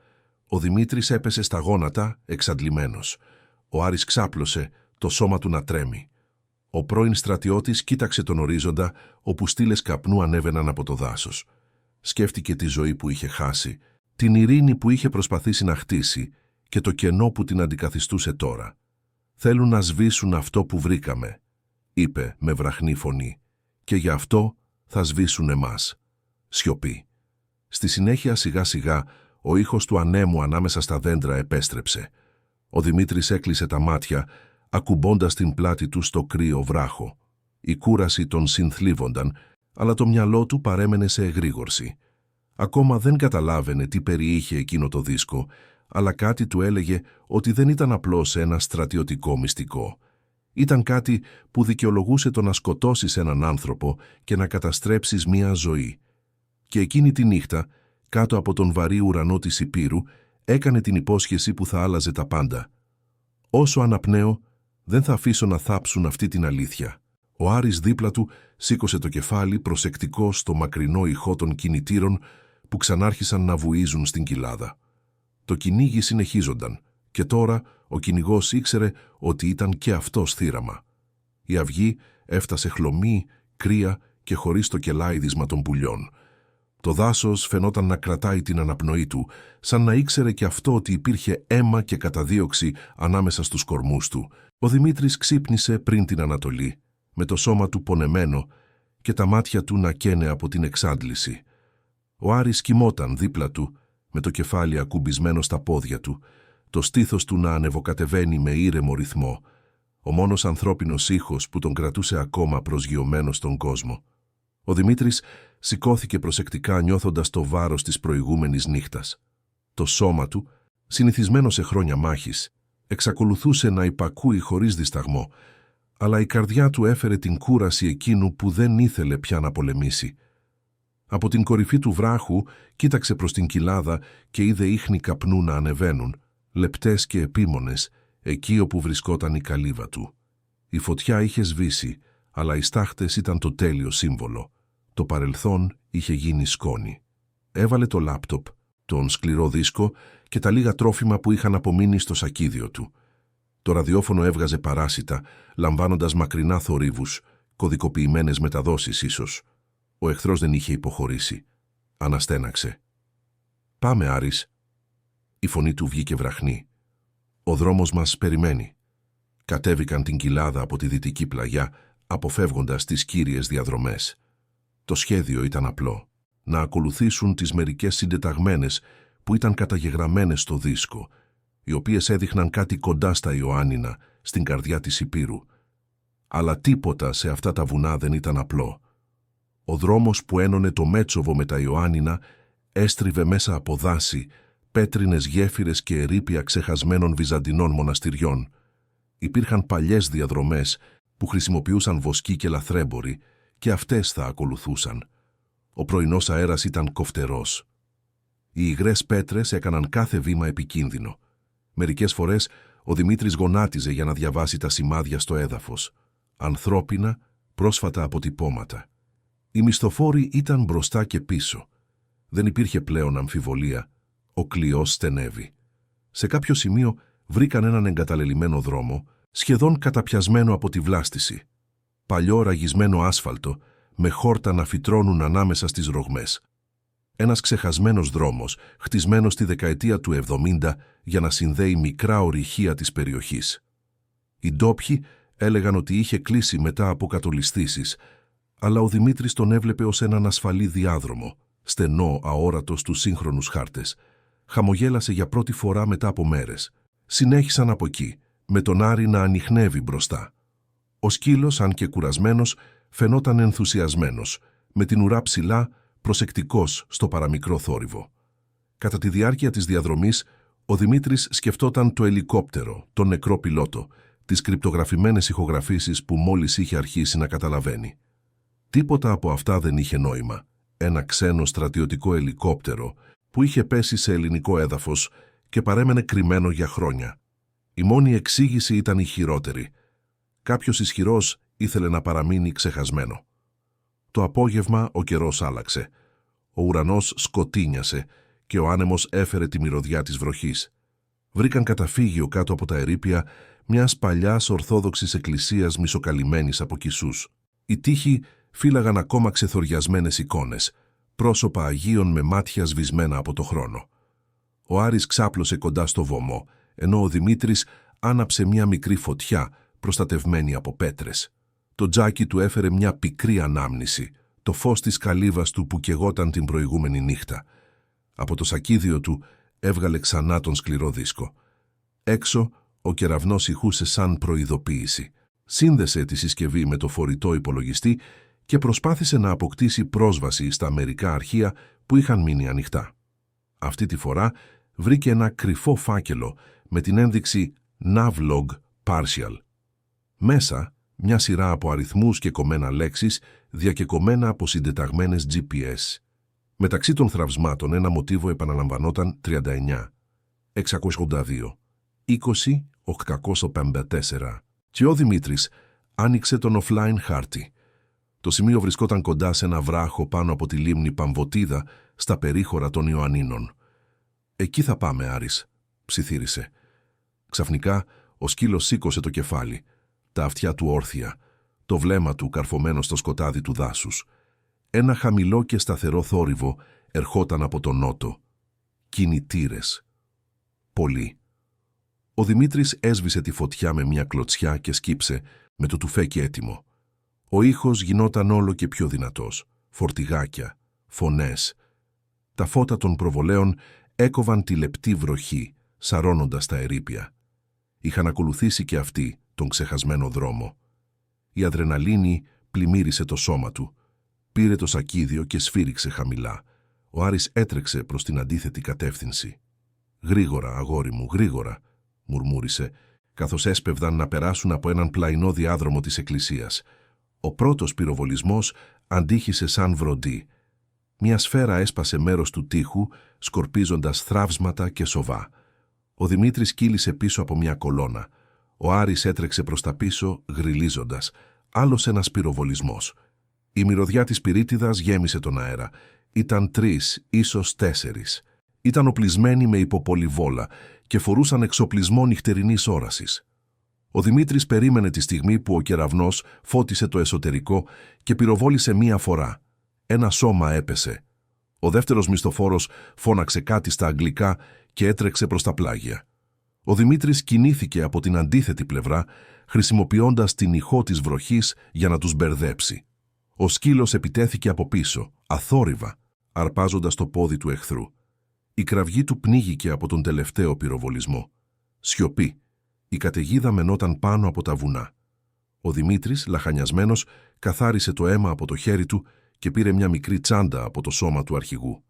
Ο Δημήτρης έπεσε στα γόνατα, εξαντλημένος. Ο Άρης ξάπλωσε, το σώμα του να τρέμει. Ο πρώην στρατιώτης κοίταξε τον ορίζοντα, όπου στήλες καπνού ανέβαιναν από το δάσος. Σκέφτηκε τη ζωή που είχε χάσει, την ειρήνη που είχε προσπαθήσει να χτίσει και το κενό που την αντικαθιστούσε τώρα. «Θέλουν να σβήσουν αυτό που βρήκαμε», είπε με βραχνή φωνή, «και γι' αυτό θα σβήσουν εμάς». Σιωπή. Στη συνέχεια, σιγά σιγά, ο ήχος του ανέμου ανάμεσα στα δέντρα επέστρεψε. Ο Δημήτρης έκλεισε τα μάτια, ακουμπώντας την πλάτη του στο κρύο βράχο. Η κούραση τον συνθλίβονταν, αλλά το μυαλό του παρέμενε σε εγρήγορση. Ακόμα δεν καταλάβαινε τι περιείχε εκείνο το δίσκο, αλλά κάτι του έλεγε ότι δεν ήταν απλώς ένα στρατιωτικό μυστικό. Ήταν κάτι που δικαιολογούσε το να σκοτώσεις έναν άνθρωπο και να καταστρέψεις μία ζωή. Και εκείνη τη νύχτα, κάτω από τον βαρύ ουρανό της Ηπείρου, έκανε την υπόσχεση που θα άλλαζε τα πάντα. «Όσο αναπνέω, δεν θα αφήσω να θάψουν αυτή την αλήθεια». Ο Άρης δίπλα του σήκωσε το κεφάλι προσεκτικός στο μακρινό ηχό των κινητήρων που ξανάρχισαν να βουίζουν στην κοιλάδα. Το κυνήγι συνεχίζονταν και τώρα ο κυνηγός ήξερε ότι ήταν και αυτός θύραμα. Η αυγή έφτασε χλωμή, κρύα και χωρίς το κελάιδισμα των πουλιών. Το δάσος φαινόταν να κρατάει την αναπνοή του, σαν να ήξερε και αυτό ότι υπήρχε αίμα και καταδίωξη ανάμεσα στους κορμούς του. Ο Δημήτρης ξύπνησε πριν την Ανατολή, με το σώμα του πονεμένο και τα μάτια του να καίνε από την εξάντληση. Ο Άρης κοιμόταν δίπλα του, με το κεφάλι ακουμπισμένο στα πόδια του, το στήθος του να ανεβοκατεβαίνει με ήρεμο ρυθμό. ο μόνος ανθρώπινος ήχος που τον κρατούσε ακόμα προσγειωμένο στον κόσμο. Ο Δημήτρης σηκώθηκε προσεκτικά νιώθοντας το βάρος της προηγούμενης νύχτας. Το σώμα του, συνηθισμένο σε χρόνια μάχης, εξακολουθούσε να υπακούει χωρίς δισταγμό, αλλά η καρδιά του έφερε την κούραση εκείνου που δεν ήθελε πια να πολεμήσει. Από την κορυφή του βράχου κοίταξε προς την κοιλάδα και είδε ίχνη καπνού να ανεβαίνουν, λεπτές και επίμονες, εκεί όπου βρισκόταν η καλύβα του. Η φωτιά είχε σβήσει, αλλά οι στάχτες ήταν το τέλειο σύμβολο. Το παρελθόν είχε γίνει σκόνη. Έβαλε το λάπτοπ, τον σκληρό δίσκο και τα λίγα τρόφιμα που είχαν απομείνει στο σακίδιο του. Το ραδιόφωνο έβγαζε παράσιτα, λαμβάνοντας μακρινά θορύβους, κωδικοποιημένες μεταδόσεις ίσως. Ο εχθρός δεν είχε υποχωρήσει. Αναστέναξε. «Πάμε, Άρης». Η φωνή του βγήκε βραχνή. «Ο δρόμος μας περιμένει». Κατέβηκαν την κοιλάδα από τη δυτική πλαγιά, αποφεύγοντας τις κύριες διαδρομές. Το σχέδιο ήταν απλό. Να ακολουθήσουν τις μερικές συντεταγμένες που ήταν καταγεγραμμένες στο δίσκο, οι οποίες έδειχναν κάτι κοντά στα Ιωάννινα, στην καρδιά της Ηπείρου. Αλλά τίποτα σε αυτά τα βουνά δεν ήταν απλό. Ο δρόμος που ένωνε το Μέτσοβο με τα Ιωάννινα έστριβε μέσα από δάση, πέτρινες γέφυρες και ερείπια ξεχασμένων βυζαντινών μοναστηριών. Υπήρχαν παλιές διαδρομές που χρησιμοποιούσαν βοσκοί και λαθρέμποροι και αυτές θα ακολουθούσαν. Ο πρωινός αέρας ήταν κοφτερός. Οι υγρές πέτρες έκαναν κάθε βήμα επικίνδυνο. Μερικές φορές ο Δημήτρης γονάτιζε για να διαβάσει τα σημάδια στο έδαφος. Ανθρώπινα, πρόσφατα αποτυπώματα. Οι μισθοφόροι ήταν μπροστά και πίσω. Δεν υπήρχε πλέον αμφιβολία. Ο κλειός στενεύει. Σε κάποιο σημείο βρήκαν έναν εγκαταλελειμμένο δρόμο, σχεδόν καταπιασμένο από τη βλάστηση. Παλιό ραγισμένο άσφαλτο, με χόρτα να φυτρώνουν ανάμεσα στις ρογμές. Ένας ξεχασμένος δρόμος, χτισμένος στη δεκαετία του 70 για να συνδέει μικρά ορυχεία της περιοχής. Οι ντόπιοι έλεγαν ότι είχε κλείσει μετά από κατολισθήσεις, αλλά ο Δημήτρης τον έβλεπε ως έναν ασφαλή διάδρομο, στενό αόρατο στους σύγχρονους χάρτες. Χαμογέλασε για πρώτη φορά μετά από μέρες. Συνέχισαν από εκεί, με τον Άρη να ανιχνεύει μπροστά. Ο σκύλος, αν και κουρασμένος, φαινόταν ενθουσιασμένος, με την ουρά ψηλά, προσεκτικός στο παραμικρό θόρυβο. Κατά τη διάρκεια της διαδρομής, ο Δημήτρης σκεφτόταν το ελικόπτερο, τον νεκρό πιλότο, τις κρυπτογραφημένες ηχογραφήσεις που μόλις είχε αρχίσει να καταλαβαίνει. Τίποτα από αυτά δεν είχε νόημα. Ένα ξένο στρατιωτικό ελικόπτερο που είχε πέσει σε ελληνικό έδαφος και παρέμενε κρυμμένο για χρόνια. Η μόνη εξήγηση ήταν η χειρότερη. Κάποιος ισχυρός ήθελε να παραμείνει ξεχασμένο. Το απόγευμα ο καιρός άλλαξε. Ο ουρανός σκοτίνιασε και ο άνεμος έφερε τη μυρωδιά της βροχής. Βρήκαν καταφύγιο κάτω από τα ερείπια μιας παλιάς ορθόδοξης εκκλησίας μισοκαλυμμένης από κησούς. Οι τοίχοι φύλαγαν ακόμα ξεθοριασμένες εικόνες, πρόσωπα Αγίων με μάτια σβησμένα από το χρόνο. Ο Άρης ξάπλωσε κοντά στο βωμό, ενώ ο Δημήτρης άναψε μια μικρή φωτιά προστατευμένη από πέτρες. Το τζάκι του έφερε μια πικρή ανάμνηση, το φως της καλύβας του που καιγόταν την προηγούμενη νύχτα. Από το σακίδιο του έβγαλε ξανά τον σκληρό δίσκο. Έξω ο κεραυνός ηχούσε σαν προειδοποίηση. Σύνδεσε τη συσκευή με το φορητό υπολογιστή και προσπάθησε να αποκτήσει πρόσβαση στα μερικά αρχεία που είχαν μείνει ανοιχτά. Αυτή τη φορά βρήκε ένα κρυφό φάκελο με την ένδειξη Navlog Partial. Μέσα μια σειρά από αριθμούς και κομμένα λέξεις διακεκομμένα από συντεταγμένες GPS. Μεταξύ των θραυσμάτων ένα μοτίβο επαναλαμβανόταν 39, 682, 20, 854. Και ο Δημήτρης άνοιξε τον offline χάρτη. Το σημείο βρισκόταν κοντά σε ένα βράχο πάνω από τη λίμνη Παμβωτίδα, στα περίχωρα των Ιωαννίνων. «Εκεί θα πάμε, Άρης», ψιθύρισε. Ξαφνικά ο σκύλος σήκωσε το κεφάλι, τα αυτιά του όρθια, το βλέμμα του καρφωμένο στο σκοτάδι του δάσους. Ένα χαμηλό και σταθερό θόρυβο ερχόταν από τον νότο. Κινητήρες. Πολλοί. Ο Δημήτρης έσβησε τη φωτιά με μια κλωτσιά και σκύψε με το τουφέκι έτοιμο. Ο ήχος γινόταν όλο και πιο δυνατός. Φορτηγάκια, φωνές. Τα φώτα των προβολέων έκοβαν τη λεπτή βροχή, σαρώνοντας τα ερείπια. Είχαν ακολουθήσει και αυτοί τον ξεχασμένο δρόμο. Η αδρεναλίνη πλημμύρισε το σώμα του. Πήρε το σακίδιο και σφύριξε χαμηλά. Ο Άρης έτρεξε προς την αντίθετη κατεύθυνση. «Γρήγορα, αγόρι μου, γρήγορα», μουρμούρισε, καθώς έσπευδαν να περάσουν από έναν πλαϊνό διάδρομο της εκκλησίας. Ο πρώτος πυροβολισμός αντίχησε σαν βροντί. Μια σφαίρα έσπασε μέρος του τοίχου, σκορπίζοντας θραύσματα και σοβά. Ο Δημήτρης κύλησε πίσω από μια κολόνα. Ο Άρης έτρεξε προς τα πίσω, γρυλίζοντας. Άλλος ένας πυροβολισμός. Η μυρωδιά της πυρίτιδας γέμισε τον αέρα. Ήταν 3, ίσως 4. Ήταν οπλισμένοι με υποπολιβόλα και φορούσαν εξοπλισμό νυχτερινής όρασης. Ο Δημήτρης περίμενε τη στιγμή που ο κεραυνός φώτισε το εσωτερικό και πυροβόλησε μία φορά. Ένα σώμα έπεσε. Ο δεύτερος μισθοφόρος φώναξε κάτι στα αγγλικά και έτρεξε προς τα πλάγια. Ο Δημήτρης κινήθηκε από την αντίθετη πλευρά, χρησιμοποιώντας την ηχό της βροχής για να τους μπερδέψει. Ο σκύλος επιτέθηκε από πίσω, αθόρυβα, αρπάζοντας το πόδι του εχθρού. Η κραυγή του πνίγηκε από τον τελευταίο πυροβολισμό. Σιωπή. Η καταιγίδα μενόταν πάνω από τα βουνά. Ο Δημήτρης, λαχανιασμένος, καθάρισε το αίμα από το χέρι του και πήρε μια μικρή τσάντα από το σώμα του αρχηγού.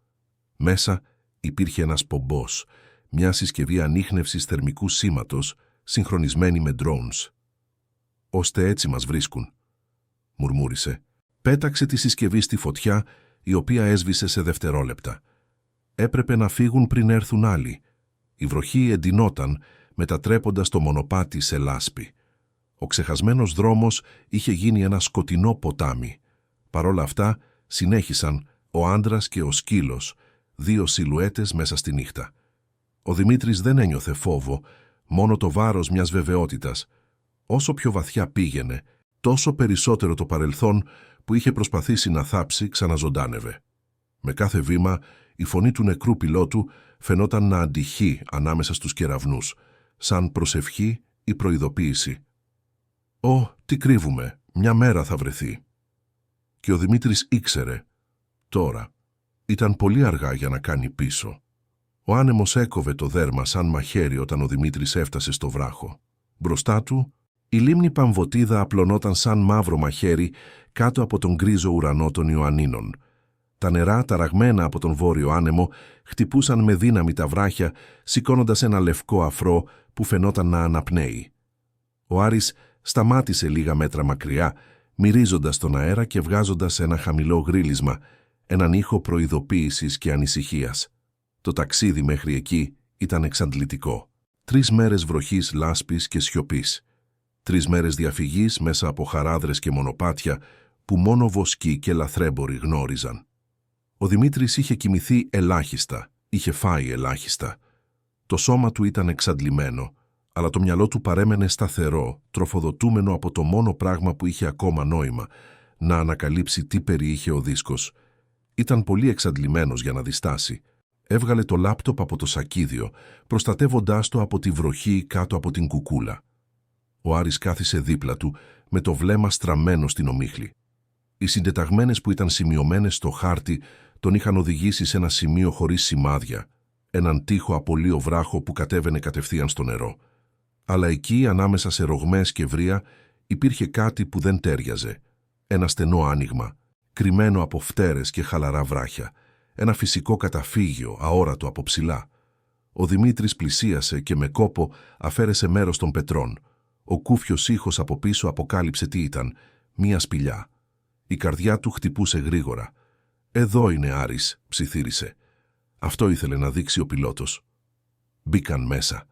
Μέσα υπήρχε ένας πομπός, μια συσκευή ανίχνευσης θερμικού σήματος, συγχρονισμένη με drones. «Ώστε έτσι μας βρίσκουν», μουρμούρισε. Πέταξε τη συσκευή στη φωτιά, η οποία έσβησε σε δευτερόλεπτα. Έπρεπε να φύγουν πριν έρθουν άλλοι. Η βροχή εντυνόταν, μετατρέποντας το μονοπάτι σε λάσπη. Ο ξεχασμένος δρόμος είχε γίνει ένα σκοτεινό ποτάμι. Παρόλα αυτά, συνέχισαν ο άντρας και ο σκύλος, 2 σιλουέτες μέσα στη νύχτα. Ο Δημήτρης δεν ένιωθε φόβο, μόνο το βάρος μιας βεβαιότητας. Όσο πιο βαθιά πήγαινε, τόσο περισσότερο το παρελθόν που είχε προσπαθήσει να θάψει ξαναζωντάνευε. Με κάθε βήμα, η φωνή του νεκρού πιλότου φαινόταν να αντυχεί ανάμεσα στους κεραυνούς, σαν προσευχή ή προειδοποίηση. «Ω, τι κρύβουμε, μια μέρα θα βρεθεί». Και ο Δημήτρης ήξερε. Τώρα ήταν πολύ αργά για να κάνει πίσω. Ο άνεμος έκοβε το δέρμα σαν μαχαίρι όταν ο Δημήτρης έφτασε στο βράχο. Μπροστά του, η λίμνη Παμβωτίδα απλωνόταν σαν μαύρο μαχαίρι κάτω από τον γκρίζο ουρανό των Ιωαννίνων. Τα νερά, ταραγμένα από τον βόρειο άνεμο, χτυπούσαν με δύναμη τα βράχια, σηκώνοντας ένα λευκό αφρό που φαινόταν να αναπνέει. Ο Άρης σταμάτησε λίγα μέτρα μακριά, μυρίζοντας τον αέρα και βγάζοντας ένα χαμηλό γρύλισμα, έναν ήχο προειδοποίησης και ανησυχίας. Το ταξίδι μέχρι εκεί ήταν εξαντλητικό. 3 μέρες βροχής, λάσπης και σιωπής. 3 μέρες διαφυγής μέσα από χαράδρες και μονοπάτια που μόνο βοσκοί και λαθρέμποροι γνώριζαν. Ο Δημήτρης είχε κοιμηθεί ελάχιστα, είχε φάει ελάχιστα. Το σώμα του ήταν εξαντλημένο, αλλά το μυαλό του παρέμενε σταθερό, τροφοδοτούμενο από το μόνο πράγμα που είχε ακόμα νόημα, να ανακαλύψει τι περιείχε ο δίσκος. Ήταν πολύ εξαντλημένος για να διστάσει. Έβγαλε το λάπτοπ από το σακίδιο, προστατεύοντάς το από τη βροχή κάτω από την κουκούλα. Ο Άρης κάθισε δίπλα του, με το βλέμμα στραμμένο στην ομίχλη. Οι συντεταγμένες που ήταν σημειωμένες στο χάρτη τον είχαν οδηγήσει σε ένα σημείο χωρίς σημάδια, έναν τοίχο από λίο βράχο που κατέβαινε κατευθείαν στο νερό. Αλλά εκεί, ανάμεσα σε ρογμές και βρύα, υπήρχε κάτι που δεν τέριαζε. Ένα στενό άνοιγμα, κρυμμένο από φτέρες και χαλαρά βράχια. Ένα φυσικό καταφύγιο, αόρατο από ψηλά. Ο Δημήτρης πλησίασε και με κόπο αφαίρεσε μέρος των πετρών. Ο κούφιος ήχος από πίσω αποκάλυψε τι ήταν, μία σπηλιά. Η καρδιά του χτυπούσε γρήγορα. «Εδώ είναι, Άρης», ψιθύρισε. Αυτό ήθελε να δείξει ο πιλότος. Μπήκαν μέσα.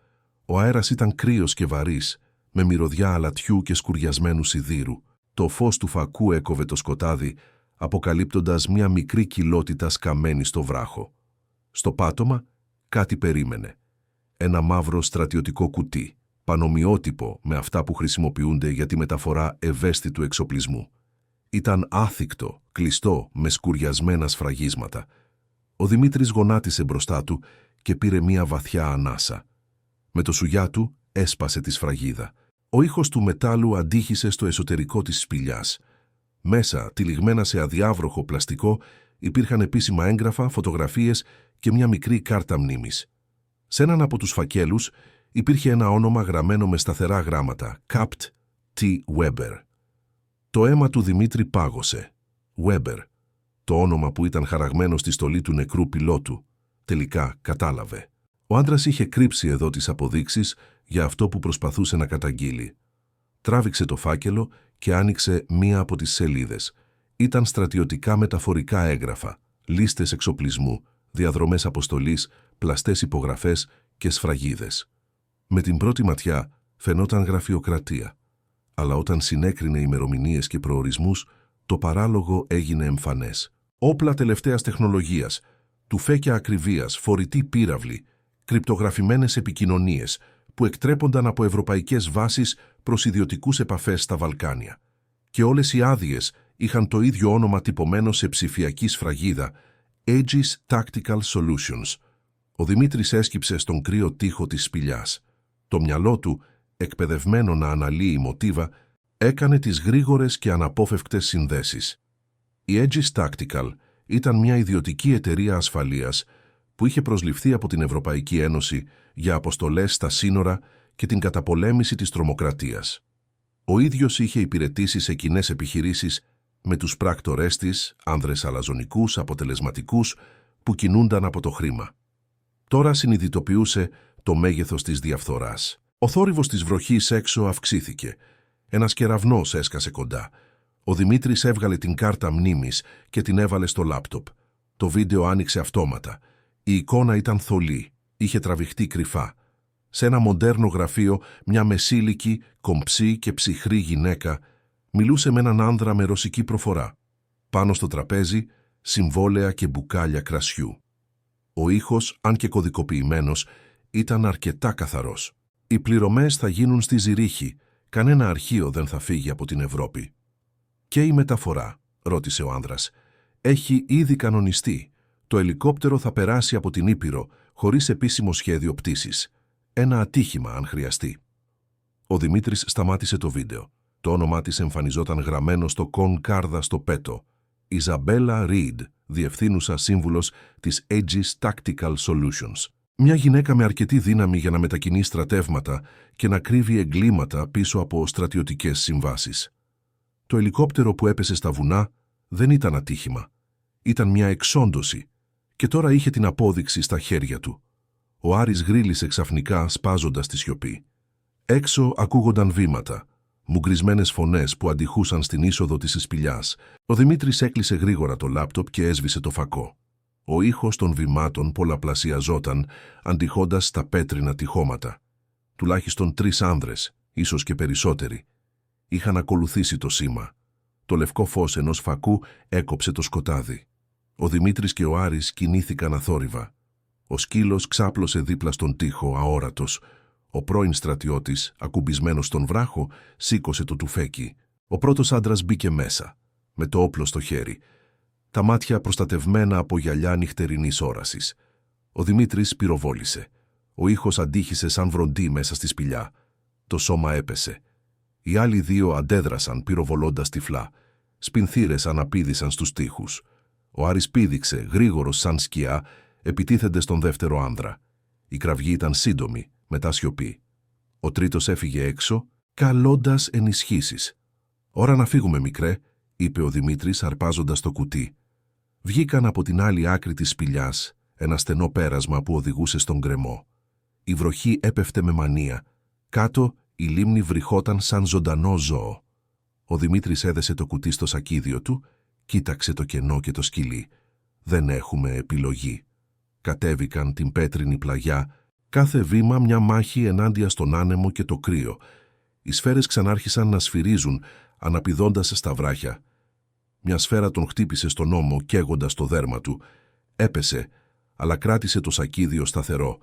Ο αέρας ήταν κρύος και βαρύς, με μυρωδιά αλατιού και σκουριασμένου σιδήρου. Το φως του φακού έκοβε το σκοτάδι, αποκαλύπτοντας μια μικρή κοιλότητα σκαμμένη στο βράχο. Στο πάτωμα κάτι περίμενε. Ένα μαύρο στρατιωτικό κουτί, πανομοιότυπο με αυτά που χρησιμοποιούνται για τη μεταφορά ευαίσθητου εξοπλισμού. Ήταν άθικτο, κλειστό, με σκουριασμένα σφραγίσματα. Ο Δημήτρης γονάτισε μπροστά του και πήρε μια βαθιά ανάσα. Με το σουγιά του έσπασε τη σφραγίδα. Ο ήχος του μετάλλου αντίχησε στο εσωτερικό της σπηλιάς. Μέσα, τυλιγμένα σε αδιάβροχο πλαστικό, υπήρχαν επίσημα έγγραφα, φωτογραφίες και μια μικρή κάρτα μνήμης. Σε έναν από τους φακέλους υπήρχε ένα όνομα γραμμένο με σταθερά γράμματα, Capt. T. Weber. Το αίμα του Δημήτρη πάγωσε. Weber, το όνομα που ήταν χαραγμένο στη στολή του νεκρού πιλότου, τελικά κατάλαβε. Ο άντρας είχε κρύψει εδώ τις αποδείξεις για αυτό που προσπαθούσε να καταγγείλει. Τράβηξε το φάκελο και άνοιξε μία από τις σελίδες. Ήταν στρατιωτικά μεταφορικά έγγραφα, λίστες εξοπλισμού, διαδρομές αποστολής, πλαστές υπογραφές και σφραγίδες. Με την πρώτη ματιά φαινόταν γραφειοκρατία, αλλά όταν συνέκρινε ημερομηνίες και προορισμούς, το παράλογο έγινε εμφανές. Όπλα τελευταίας τεχνολογίας, τουφέκια ακριβίας, φορητή πύραυλη, κρυπτογραφημένες επικοινωνίες που εκτρέπονταν από ευρωπαϊκές βάσεις προς ιδιωτικούς επαφές στα Βαλκάνια. Και όλες οι άδειες είχαν το ίδιο όνομα τυπωμένο σε ψηφιακή σφραγίδα, Aegis Tactical Solutions. Ο Δημήτρης έσκυψε στον κρύο τοίχο της σπηλιάς. Το μυαλό του, εκπαιδευμένο να αναλύει μοτίβα, έκανε τις γρήγορες και αναπόφευκτες συνδέσεις. Η Aegis Tactical ήταν μια ιδιωτική εταιρεία ασφαλείας που είχε προσληφθεί από την Ευρωπαϊκή Ένωση για αποστολές στα σύνορα και την καταπολέμηση της τρομοκρατίας. Ο ίδιος είχε υπηρετήσει σε κοινές επιχειρήσεις με τους πράκτορές της, άνδρες αλαζονικούς, αποτελεσματικούς, που κινούνταν από το χρήμα. Τώρα συνειδητοποιούσε το μέγεθος της διαφθοράς. Ο θόρυβος της βροχής έξω αυξήθηκε. Ένας κεραυνός έσκασε κοντά. Ο Δημήτρης έβγαλε την κάρτα μνήμης και την έβαλε στο λάπτοπ. Το βίντεο άνοιξε αυτόματα. Η εικόνα ήταν θολή, είχε τραβηχτεί κρυφά. Σε ένα μοντέρνο γραφείο, μια μεσήλικη, κομψή και ψυχρή γυναίκα μιλούσε με έναν άνδρα με ρωσική προφορά. Πάνω στο τραπέζι, συμβόλαια και μπουκάλια κρασιού. Ο ήχος, αν και κωδικοποιημένος, ήταν αρκετά καθαρός. Οι πληρωμές θα γίνουν στη Ζηρίχη. Κανένα αρχείο δεν θα φύγει από την Ευρώπη. «Και η μεταφορά?» ρώτησε ο άνδρας. «Έχει ήδη κανονιστεί. Το ελικόπτερο θα περάσει από την Ήπειρο, χωρίς επίσημο σχέδιο πτήσης. Ένα ατύχημα, αν χρειαστεί». Ο Δημήτρης σταμάτησε το βίντεο. Το όνομά της εμφανιζόταν γραμμένο στο κάρδα στο πέτο. Ιζαμπέλα Ριντ, διευθύνουσα σύμβουλος της Aegis Tactical Solutions. Μια γυναίκα με αρκετή δύναμη για να μετακινεί στρατεύματα και να κρύβει εγκλήματα πίσω από στρατιωτικές συμβάσεις. Το ελικόπτερο που έπεσε στα βουνά δεν ήταν ατύχημα. Ήταν μια εξόντωση και τώρα είχε την απόδειξη στα χέρια του. Ο Άρης γρίλησε ξαφνικά, σπάζοντας τη σιωπή. Έξω ακούγονταν βήματα, μουγκρισμένες φωνές που αντιχούσαν στην είσοδο της σπηλιάς. Ο Δημήτρης έκλεισε γρήγορα το λάπτοπ και έσβησε το φακό. Ο ήχος των βημάτων πολλαπλασιαζόταν, αντιχώντας στα πέτρινα τυχώματα. Τουλάχιστον 3 άνδρες, ίσως και περισσότεροι, είχαν ακολουθήσει το σήμα. Το λευκό φως ενός φακού έκοψε το σκοτάδι. Ο Δημήτρης και ο Άρης κινήθηκαν αθόρυβα. Ο σκύλος ξάπλωσε δίπλα στον τοίχο, αόρατος. Ο πρώην στρατιώτης, ακουμπισμένος στον βράχο, σήκωσε το τουφέκι. Ο πρώτος άντρας μπήκε μέσα, με το όπλο στο χέρι, τα μάτια προστατευμένα από γυαλιά νυχτερινής όρασης. Ο Δημήτρης πυροβόλησε. Ο ήχος αντίχησε σαν βροντί μέσα στη σπηλιά. Το σώμα έπεσε. Οι άλλοι 2 αντέδρασαν πυροβολώντας τυφλά. Σπινθήρες αναπήδησαν στους τοίχους. Ο Άρης πήδηξε, γρήγορος σαν σκιά, επιτίθενται στον δεύτερο άνδρα. Η κραυγή ήταν σύντομη, μετά σιωπή. Ο τρίτος έφυγε έξω, καλώντας ενισχύσεις. «Ώρα να φύγουμε, μικρέ», είπε ο Δημήτρης αρπάζοντας το κουτί. Βγήκαν από την άλλη άκρη της σπηλιάς, ένα στενό πέρασμα που οδηγούσε στον γκρεμό. Η βροχή έπεφτε με μανία. Κάτω η λίμνη βρυχόταν σαν ζωντανό ζώο. Ο Δημήτρης έδεσε το κουτί στο σακίδιο του, κοίταξε το κενό και το σκυλί. «Δεν έχουμε επιλογή». Κατέβηκαν την πέτρινη πλαγιά, κάθε βήμα μια μάχη ενάντια στον άνεμο και το κρύο. Οι σφαίρες ξανάρχισαν να σφυρίζουν, αναπηδώντας στα βράχια. Μια σφαίρα τον χτύπησε στον ώμο, καίγοντας το δέρμα του. Έπεσε, αλλά κράτησε το σακίδιο σταθερό.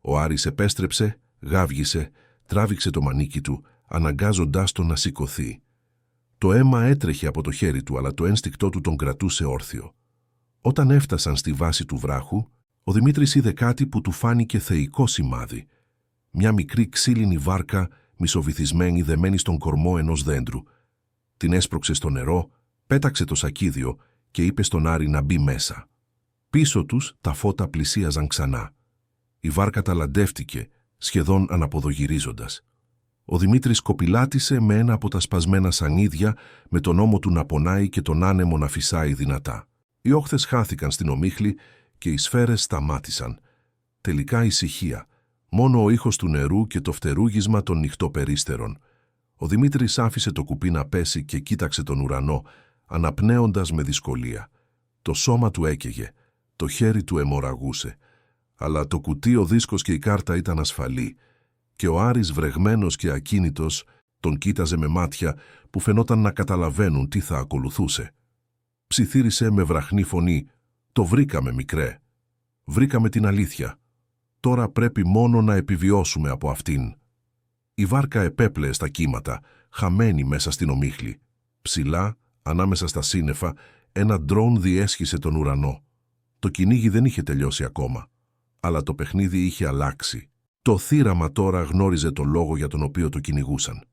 Ο Άρης επέστρεψε, γάβγισε, τράβηξε το μανίκι του, αναγκάζοντάς τον να σηκωθεί. Το αίμα έτρεχε από το χέρι του, αλλά το ένστικτό του τον κρατούσε όρθιο. Όταν έφτασαν στη βάση του βράχου, ο Δημήτρης είδε κάτι που του φάνηκε θεϊκό σημάδι. Μια μικρή ξύλινη βάρκα, μισοβυθισμένη, δεμένη στον κορμό ενός δέντρου. Την έσπρωξε στο νερό, πέταξε το σακίδιο και είπε στον Άρη να μπει μέσα. Πίσω τους τα φώτα πλησίαζαν ξανά. Η βάρκα ταλαντεύτηκε, σχεδόν αναποδογυρίζοντας. Ο Δημήτρης κοπηλάτησε με ένα από τα σπασμένα σανίδια, με τον ώμο του να πονάει και τον άνεμο να φυσάει δυνατά. Οι όχθες χάθηκαν στην ομίχλη και οι σφαίρες σταμάτησαν. Τελικά ησυχία, μόνο ο ήχος του νερού και το φτερούγισμα των νυχτοπερίστερων. Ο Δημήτρης άφησε το κουπί να πέσει και κοίταξε τον ουρανό, αναπνέοντας με δυσκολία. Το σώμα του έκαιγε, το χέρι του αιμορραγούσε, αλλά το κουτί, ο δίσκος και η κάρτα ήταν ασφαλή, και ο Άρης, βρεγμένος και ακίνητος, τον κοίταζε με μάτια που φαινόταν να καταλαβαίνουν τι θα ακολουθούσε. Ψιθύρισε με βραχνή φωνή: «Το βρήκαμε, μικρέ. Βρήκαμε την αλήθεια. Τώρα πρέπει μόνο να επιβιώσουμε από αυτήν». Η βάρκα επέπλεε στα κύματα, χαμένη μέσα στην ομίχλη. Ψηλά, ανάμεσα στα σύννεφα, ένα ντρόουν διέσχισε τον ουρανό. Το κυνήγι δεν είχε τελειώσει ακόμα, αλλά το παιχνίδι είχε αλλάξει. Το θύραμα τώρα γνώριζε το λόγο για τον οποίο το κυνηγούσαν.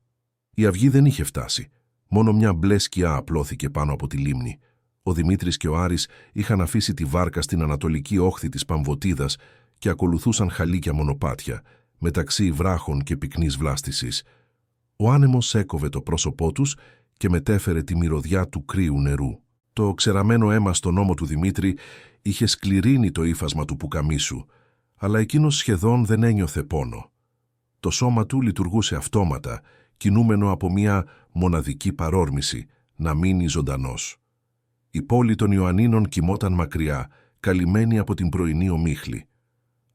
Η αυγή δεν είχε φτάσει. Μόνο μια μπλε σκιά απλώθηκε πάνω από τη λίμνη. Ο Δημήτρης και ο Άρης είχαν αφήσει τη βάρκα στην ανατολική όχθη της Παμβοτίδας και ακολουθούσαν χαλίκια μονοπάτια, μεταξύ βράχων και πυκνής βλάστησης. Ο άνεμος έκοβε το πρόσωπό τους και μετέφερε τη μυρωδιά του κρύου νερού. Το ξεραμένο αίμα στον ώμο του Δημήτρη είχε σκληρύνει το ύφασμα του πουκαμίσου, αλλά εκείνος σχεδόν δεν ένιωθε πόνο. Το σώμα του λειτουργούσε αυτόματα, κινούμενο από μια μοναδική παρόρμηση, να μείνει ζωντανός. Η πόλη των Ιωαννίνων κοιμόταν μακριά, καλυμμένη από την πρωινή ομίχλη.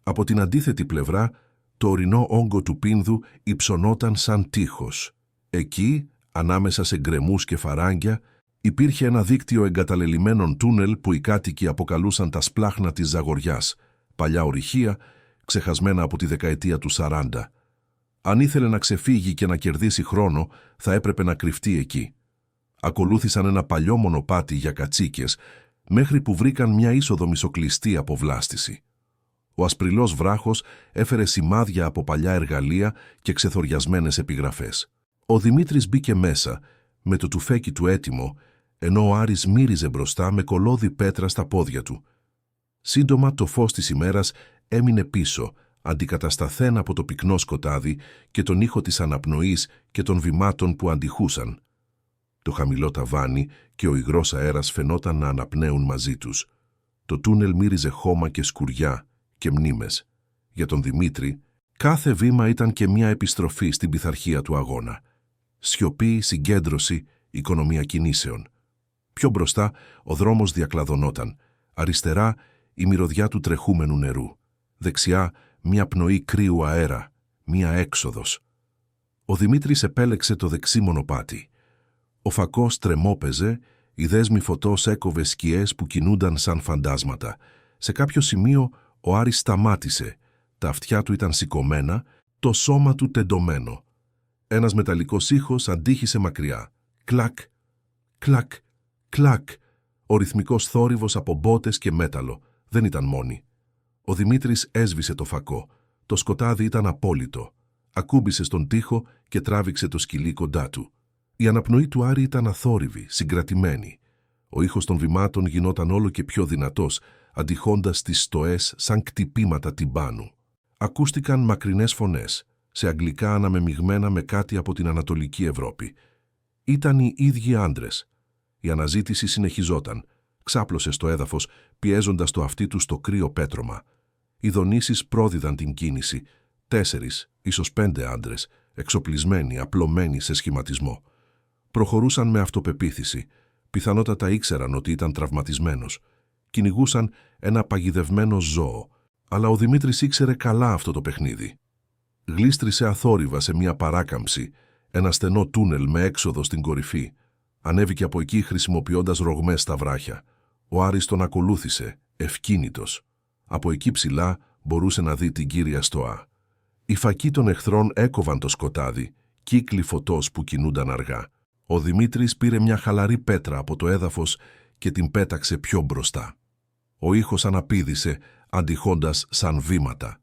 Από την αντίθετη πλευρά, το ορεινό όγκο του Πίνδου υψωνόταν σαν τείχος. Εκεί, ανάμεσα σε γκρεμούς και φαράγγια, υπήρχε ένα δίκτυο εγκαταλελειμμένων τούνελ που οι κάτοικοι αποκαλούσαν τα σπλάχνα της Ζαγοριάς, παλιά ορυχεία, ξεχασμένα από τη δεκαετία του 40. Αν ήθελε να ξεφύγει και να κερδίσει χρόνο, θα έπρεπε να κρυφτεί εκεί. Ακολούθησαν ένα παλιό μονοπάτι για κατσίκες, μέχρι που βρήκαν μια είσοδο μισοκλειστή από βλάστηση. Ο ασπριλός βράχος έφερε σημάδια από παλιά εργαλεία και ξεθοριασμένες επιγραφές. Ο Δημήτρης μπήκε μέσα, με το τουφέκι του έτοιμο, ενώ ο Άρης μύριζε μπροστά με κολόδι πέτρα στα πόδια του. Σύντομα το φως της ημέρας έμεινε πίσω, αντικατασταθέν από το πυκνό σκοτάδι και τον ήχο της αναπνοής και των βημάτων που αντιχούσαν. Το χαμηλό ταβάνι και ο υγρός αέρας φαινόταν να αναπνέουν μαζί τους. Το τούνελ μύριζε χώμα και σκουριά και μνήμες. Για τον Δημήτρη, κάθε βήμα ήταν και μια επιστροφή στην πειθαρχία του αγώνα. Σιωπή, συγκέντρωση, οικονομία κινήσεων. Πιο μπροστά, ο δρόμος διακλαδωνόταν. Αριστερά, η μυρωδιά του τρεχούμενου νερού. Δεξιά, μια πνοή κρύου αέρα, μια έξοδος. Ο Δημήτρης επέλεξε το δεξί μονοπάτι. Ο φακός τρεμόπαιζε, η δέσμη φωτός έκοβε σκιές που κινούνταν σαν φαντάσματα. Σε κάποιο σημείο ο Άρης σταμάτησε. Τα αυτιά του ήταν σηκωμένα, το σώμα του τεντωμένο. Ένας μεταλλικός ήχος αντίχησε μακριά. Κλακ, κλακ, κλακ. Ο ρυθμικός θόρυβος από μπότες και μέταλλο. Δεν ήταν μόνοι. Ο Δημήτρης έσβησε το φακό. Το σκοτάδι ήταν απόλυτο. Ακούμπησε στον τοίχο και τράβηξε το σκυλί κοντά του. Η αναπνοή του Άρη ήταν αθόρυβη, συγκρατημένη. Ο ήχος των βημάτων γινόταν όλο και πιο δυνατός, αντιχώντας τις στοές σαν κτυπήματα τυμπάνου. Ακούστηκαν μακρινές φωνές, σε αγγλικά αναμεμειγμένα με κάτι από την Ανατολική Ευρώπη. Ήταν οι ίδιοι άντρες. Η αναζήτηση συνεχιζόταν. Ξάπλωσε στο έδαφος, πιέζοντας το αυτί του στο κρύο πέτρωμα. Οι δονήσεις πρόδιδαν την κίνηση. 4, ίσως 5 άντρες, εξοπλισμένοι, απλωμένοι σε σχηματισμό. Προχωρούσαν με αυτοπεποίθηση. Πιθανότατα ήξεραν ότι ήταν τραυματισμένος. Κυνηγούσαν ένα παγιδευμένο ζώο. Αλλά ο Δημήτρης ήξερε καλά αυτό το παιχνίδι. Γλίστρισε αθόρυβα σε μια παράκαμψη, ένα στενό τούνελ με έξοδο στην κορυφή. Ανέβηκε από εκεί χρησιμοποιώντας ρογμές στα βράχια. Ο Άρης τον ακολούθησε, ευκίνητος. Από εκεί ψηλά μπορούσε να δει την κύρια στοά. Οι φακοί των εχθρών έκοβαν το σκοτάδι, κύκλοι φωτός που κινούνταν αργά. Ο Δημήτρης πήρε μια χαλαρή πέτρα από το έδαφος και την πέταξε πιο μπροστά. Ο ήχος αναπήδησε, αντιχώντας σαν βήματα.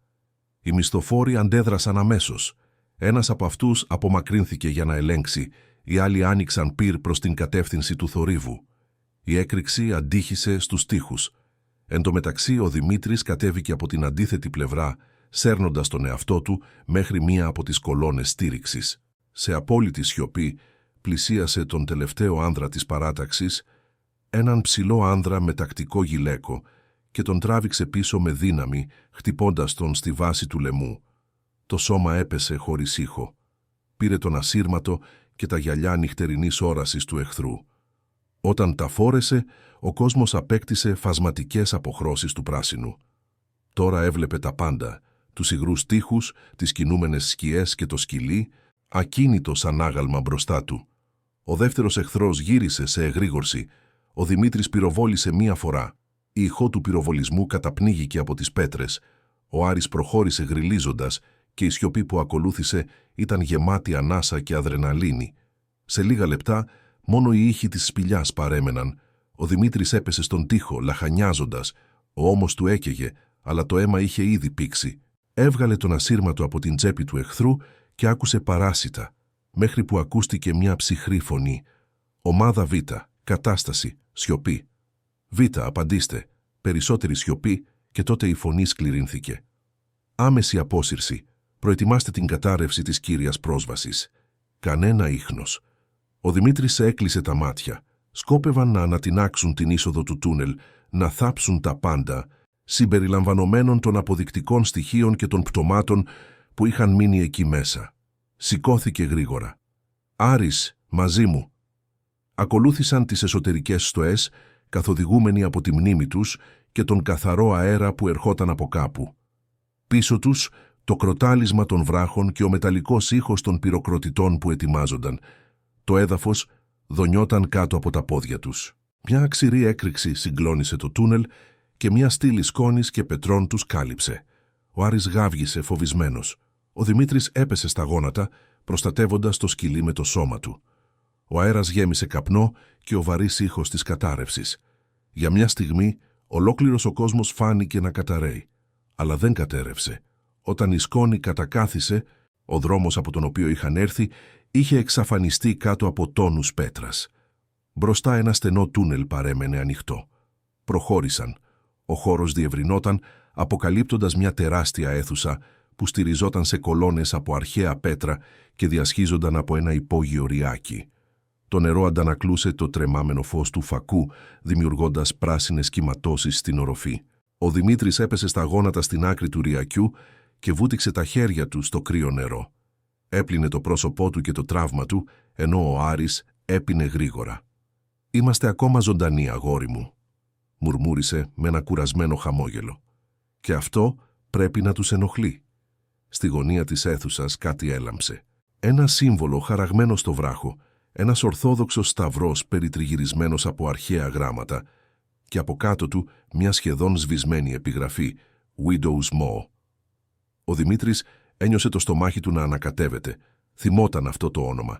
Οι μισθοφόροι αντέδρασαν αμέσως. Ένας από αυτούς απομακρύνθηκε για να ελέγξει, οι άλλοι άνοιξαν πυρ προς την κατεύθυνση του θορύβου. Η έκρηξη αντίχησε στους τοίχους. Εν τω μεταξύ ο Δημήτρης κατέβηκε από την αντίθετη πλευρά, σέρνοντας τον εαυτό του μέχρι μία από τις κολόνες στήριξης. Σε απόλυτη σιωπή πλησίασε τον τελευταίο άνδρα της παράταξης, έναν ψηλό άνδρα με τακτικό γυλαίκο, και τον τράβηξε πίσω με δύναμη, χτυπώντας τον στη βάση του λαιμού. Το σώμα έπεσε χωρίς ήχο. Πήρε τον ασύρματο και τα γυαλιά νυχτερινής όρασης του εχθρού. Όταν τα φόρεσε, ο κόσμος απέκτησε φασματικές αποχρώσεις του πράσινου. Τώρα έβλεπε τα πάντα, τους υγρούς τοίχους, τις κινούμενες σκιές και το σκυλί, ακίνητο σαν άγαλμα μπροστά του. Ο δεύτερος εχθρός γύρισε σε εγρήγορση. Ο Δημήτρης πυροβόλησε μία φορά. Η ηχό του πυροβολισμού καταπνίγηκε από τις πέτρες. Ο Άρης προχώρησε γρυλίζοντας και η σιωπή που ακολούθησε ήταν γεμάτη ανάσα και αδρεναλίνη. Σε λίγα λεπτά μόνο οι ήχοι της σπηλιάς παρέμεναν. Ο Δημήτρης έπεσε στον τοίχο, λαχανιάζοντας. Ο ώμος του έκαιγε, αλλά το αίμα είχε ήδη πήξει. Έβγαλε τον ασύρματο από την τσέπη του εχθρού και άκουσε παράσιτα, μέχρι που ακούστηκε μια ψυχρή φωνή. Ομάδα Β, κατάσταση, σιωπή. Β, απαντήστε. Περισσότερη σιωπή και τότε η φωνή σκληρύνθηκε. Άμεση απόσυρση. Προετοιμάστε την κατάρρευση της κύριας πρόσβασης. Κανένα ίχνος. Ο Δημήτρης έκλεισε τα μάτια. Σκόπευαν να ανατινάξουν την είσοδο του τούνελ, να θάψουν τα πάντα, συμπεριλαμβανομένων των αποδεικτικών στοιχείων και των πτωμάτων που είχαν μείνει εκεί μέσα. Σηκώθηκε γρήγορα. «Άρης, μαζί μου». Ακολούθησαν τις εσωτερικές στοές, καθοδηγούμενοι από τη μνήμη τους και τον καθαρό αέρα που ερχόταν από κάπου. Πίσω τους, το κροτάλισμα των βράχων και ο μεταλλικός ήχος των πυροκροτητών που ετοιμάζονταν. Το έδαφος δονιόταν κάτω από τα πόδια τους. Μια αξιρή έκρηξη συγκλώνησε το τούνελ και μια στήλη σκόνης και πετρών τους κάλυψε. Ο Άρης γάβγισε φοβισμένος. Ο Δημήτρης έπεσε στα γόνατα, προστατεύοντας το σκυλί με το σώμα του. Ο αέρας γέμισε καπνό και ο βαρύς ήχος της κατάρρευσης. Για μια στιγμή, ολόκληρος ο κόσμος φάνηκε να καταραίει. Αλλά δεν κατέρευσε. Όταν η σκόνη κατακάθισε, ο δρόμος από τον οποίο είχαν έρθει είχε εξαφανιστεί κάτω από τόνους πέτρας. Μπροστά ένα στενό τούνελ παρέμενε ανοιχτό. Προχώρησαν. Ο χώρος διευρυνόταν, αποκαλύπτοντας μια τεράστια αίθουσα που στηριζόταν σε κολόνες από αρχαία πέτρα και διασχίζονταν από ένα υπόγειο ριάκι. Το νερό αντανακλούσε το τρεμάμενο φως του φακού, δημιουργώντας πράσινες κυματώσεις στην οροφή. Ο Δημήτρης έπεσε στα γόνατα στην άκρη του ριακιού και βούτυξε τα χέρια του στο κρύο νερό. Έπλυνε το πρόσωπό του και το τραύμα του, ενώ ο Άρης έπινε γρήγορα. «Είμαστε ακόμα ζωντανοί, αγόρι μου», μουρμούρισε με ένα κουρασμένο χαμόγελο. «Και αυτό πρέπει να τους ενοχλεί». Στη γωνία της αίθουσας κάτι έλαμψε. Ένα σύμβολο χαραγμένο στο βράχο, ένας ορθόδοξος σταυρός περιτριγυρισμένος από αρχαία γράμματα και από κάτω του μια σχεδόν σβησμένη επιγραφή «Widow's Maw». Ο Δημήτρης ένιωσε το στομάχι του να ανακατεύεται. Θυμόταν αυτό το όνομα.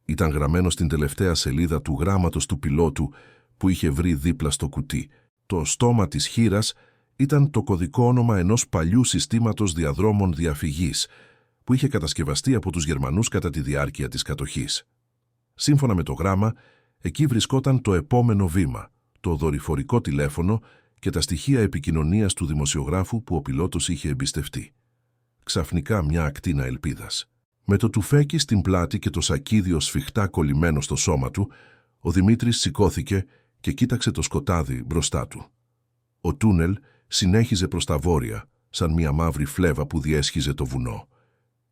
Ήταν γραμμένο στην τελευταία σελίδα του γράμματος του πιλότου που είχε βρει δίπλα στο κουτί. Το στόμα της χήρας ήταν το κωδικό όνομα ενός παλιού συστήματος διαδρόμων διαφυγής που είχε κατασκευαστεί από τους Γερμανούς κατά τη διάρκεια της κατοχής. Σύμφωνα με το γράμμα, εκεί βρισκόταν το επόμενο βήμα, το δορυφορικό τηλέφωνο και τα στοιχεία επικοινωνίας του δημοσιογράφου που ο πιλότος είχε εμπιστευτεί. Ξαφνικά μια ακτίνα ελπίδας. Με το τουφέκι στην πλάτη και το σακίδιο σφιχτά κολλημένο στο σώμα του, ο Δημήτρης σηκώθηκε και κοίταξε το σκοτάδι μπροστά του. Ο τούνελ συνέχιζε προς τα βόρεια, σαν μια μαύρη φλέβα που διέσχιζε το βουνό.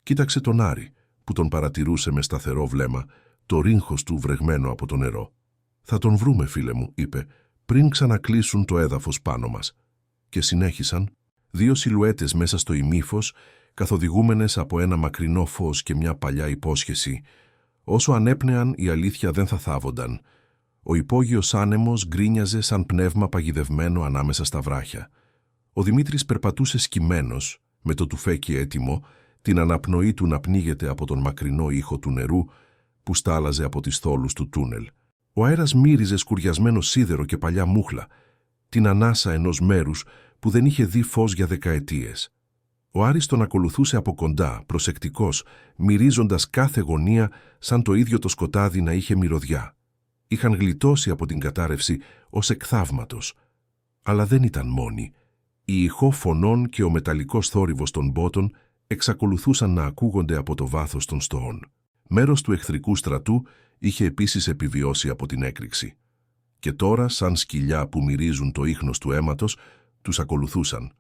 Κοίταξε τον Άρη, που τον παρατηρούσε με σταθερό βλέμμα, το ρίγχος του βρεγμένο από το νερό. «Θα τον βρούμε, φίλε μου», είπε, «πριν ξανακλείσουν το έδαφος πάνω μας». Και συνέχισαν, δύο σιλουέτες μέσα στο ημίφος, καθοδηγούμενες από ένα μακρινό φως και μια παλιά υπόσχεση. Όσο ανέπνεαν, η αλήθεια δεν θα θάβονταν. Ο υπόγειος άνεμος γκρίνιαζε σαν πνεύμα παγιδευμένο ανάμεσα στα βράχια. Ο Δημήτρης περπατούσε σκυμμένος, με το τουφέκι έτοιμο, την αναπνοή του να πνίγεται από τον μακρινό ήχο του νερού που στάλαζε από τις θόλους του τούνελ. Ο αέρας μύριζε σκουριασμένο σίδερο και παλιά μούχλα, την ανάσα ενός μέρους που δεν είχε δει φως για δεκαετίες. Ο Άρης τον ακολουθούσε από κοντά, προσεκτικός, μυρίζοντας κάθε γωνία σαν το ίδιο το σκοτάδι να είχε μυρωδιά. Είχαν γλιτώσει από την κατάρρευση ως εκ θαύματος. Αλλά δεν ήταν μόνοι. Η ηχό φωνών και ο μεταλλικός θόρυβος των μπότων εξακολουθούσαν να ακούγονται από το βάθος των στοών. Μέρος του εχθρικού στρατού είχε επίσης επιβιώσει από την έκρηξη. Και τώρα, σαν σκυλιά που μυρίζουν το ίχνος του αίματος, τους ακολουθούσαν.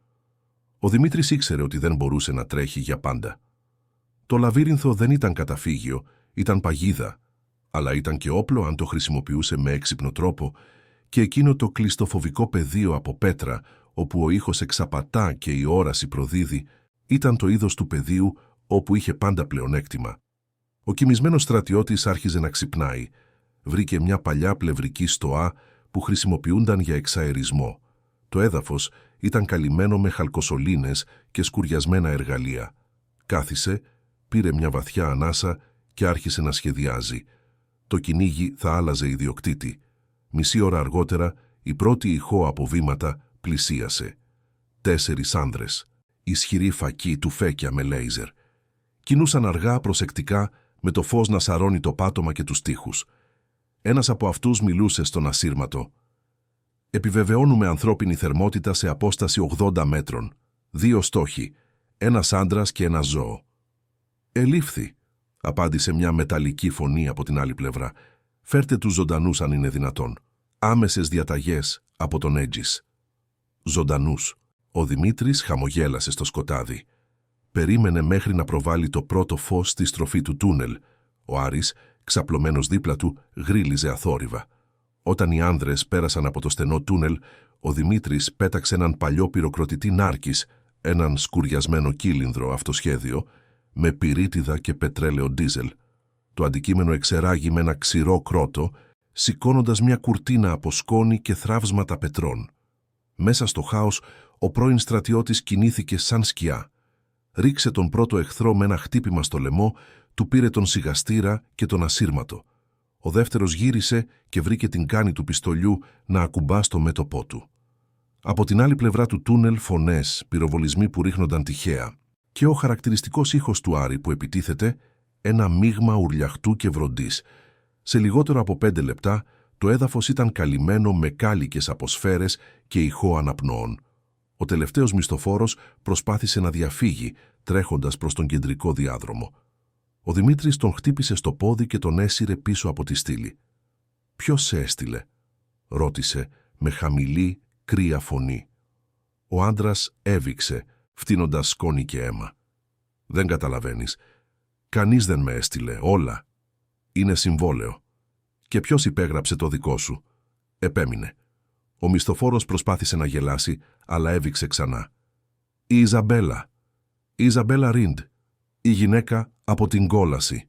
Ο Δημήτρης ήξερε ότι δεν μπορούσε να τρέχει για πάντα. Το λαβύρινθο δεν ήταν καταφύγιο, ήταν παγίδα, αλλά ήταν και όπλο αν το χρησιμοποιούσε με έξυπνο τρόπο, και εκείνο το κλειστοφοβικό πεδίο από πέτρα, όπου ο ήχος εξαπατά και η όραση προδίδει, ήταν το είδος του πεδίου όπου είχε πάντα πλεονέκτημα. Ο κοιμισμένος στρατιώτης άρχιζε να ξυπνάει. Βρήκε μια παλιά πλευρική στοά που χρησιμοποιούνταν για εξαερισμό. Το έδαφος ήταν καλυμμένο με χαλκοσωλήνες και σκουριασμένα εργαλεία. Κάθισε, πήρε μια βαθιά ανάσα και άρχισε να σχεδιάζει. Το κυνήγι θα άλλαζε ιδιοκτήτη. Μισή ώρα αργότερα, η πρώτη ηχό από βήματα πλησίασε. 4 άνδρες. Ισχυρή φακή του φέκια με λέιζερ. Κινούσαν αργά, προσεκτικά, με το φως να σαρώνει το πάτωμα και τους τοίχους. Ένας από αυτούς μιλούσε στον ασύρματο. «Επιβεβαιώνουμε ανθρώπινη θερμότητα σε απόσταση 80 μέτρων. 2 στόχοι. Ένας άντρας και ένα ζώο». «Ελήφθη», απάντησε μια μεταλλική φωνή από την άλλη πλευρά. «Φέρτε τους ζωντανούς αν είναι δυνατόν». Άμεσες διαταγές από τον Έτζης. «Ζωντανούς». Ο Δημήτρης χαμογέλασε στο σκοτάδι. Περίμενε μέχρι να προβάλλει το πρώτο φως στη στροφή του τούνελ. Ο Άρης, ξαπλωμένος δίπλα του, γρίλιζε αθόρυβα. Όταν οι άνδρες πέρασαν από το στενό τούνελ, ο Δημήτρης πέταξε έναν παλιό πυροκροτητή νάρκης, έναν σκουριασμένο κύλινδρο αυτοσχέδιο, με πυρίτιδα και πετρέλαιο ντίζελ. Το αντικείμενο εξεράγει με ένα ξηρό κρότο, σηκώνοντας μια κουρτίνα από σκόνη και θραύσματα πετρών. Μέσα στο χάος, ο πρώην στρατιώτης κινήθηκε σαν σκιά. Ρίξε τον πρώτο εχθρό με ένα χτύπημα στο λαιμό, του πήρε τον σιγαστήρα και τον ασύρματο. Ο δεύτερος γύρισε και βρήκε την κάνη του πιστολιού να ακουμπά στο μέτωπό του. Από την άλλη πλευρά του τούνελ φωνές, πυροβολισμοί που ρίχνονταν τυχαία. Και ο χαρακτηριστικός ήχος του Άρη που επιτίθεται, ένα μείγμα ουρλιαχτού και βροντής. Σε λιγότερο από 5 λεπτά, το έδαφος ήταν καλυμμένο με κάλικες από σφαίρες και ηχό αναπνοών. Ο τελευταίος μισθοφόρος προσπάθησε να διαφύγει, τρέχοντας προς τον κεντρικό διάδρομο. Ο Δημήτρης τον χτύπησε στο πόδι και τον έσυρε πίσω από τη στήλη. «Ποιος σε έστειλε?» ρώτησε με χαμηλή, κρύα φωνή. Ο άντρας έβηξε, φτύνοντας σκόνη και αίμα. «Δεν καταλαβαίνεις. Κανείς δεν με έστειλε, όλα. Είναι συμβόλαιο. Και ποιος υπέγραψε το δικό σου?» επέμεινε. Ο μισθοφόρος προσπάθησε να γελάσει, αλλά έβηξε ξανά. «Η Ιζαμπέλα. Η Ιζαμπέλα Ριντ. Η γυναίκα από την κόλαση.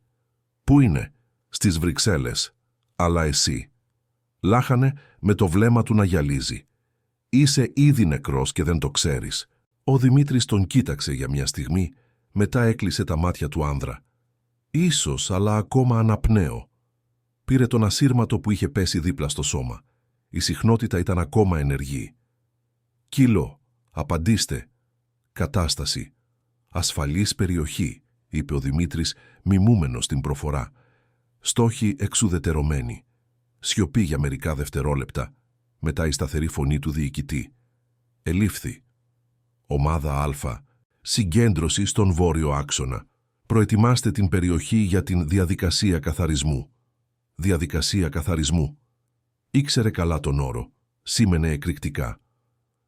Πού είναι?» «Στις Βρυξέλλες. Αλλά εσύ?» Λάχανε με το βλέμμα του να γυαλίζει. «Είσαι ήδη νεκρός και δεν το ξέρεις». Ο Δημήτρης τον κοίταξε για μια στιγμή, μετά έκλεισε τα μάτια του άνδρα. «Ίσως, αλλά ακόμα αναπνέω». Πήρε τον ασύρματο που είχε πέσει δίπλα στο σώμα. Η συχνότητα ήταν ακόμα ενεργή. «Κύλο, απαντήστε». «Κατάσταση. Ασφαλής περιοχή», είπε ο Δημήτρης, μιμούμενος στην προφορά. «Στόχοι εξουδετερωμένοι». Σιωπή για μερικά δευτερόλεπτα, μετά η σταθερή φωνή του διοικητή. «Ελήφθη. Ομάδα Α. Συγκέντρωση στον βόρειο άξονα. Προετοιμάστε την περιοχή για την διαδικασία καθαρισμού». Διαδικασία καθαρισμού. Ήξερε καλά τον όρο. Σήμαινε εκρηκτικά.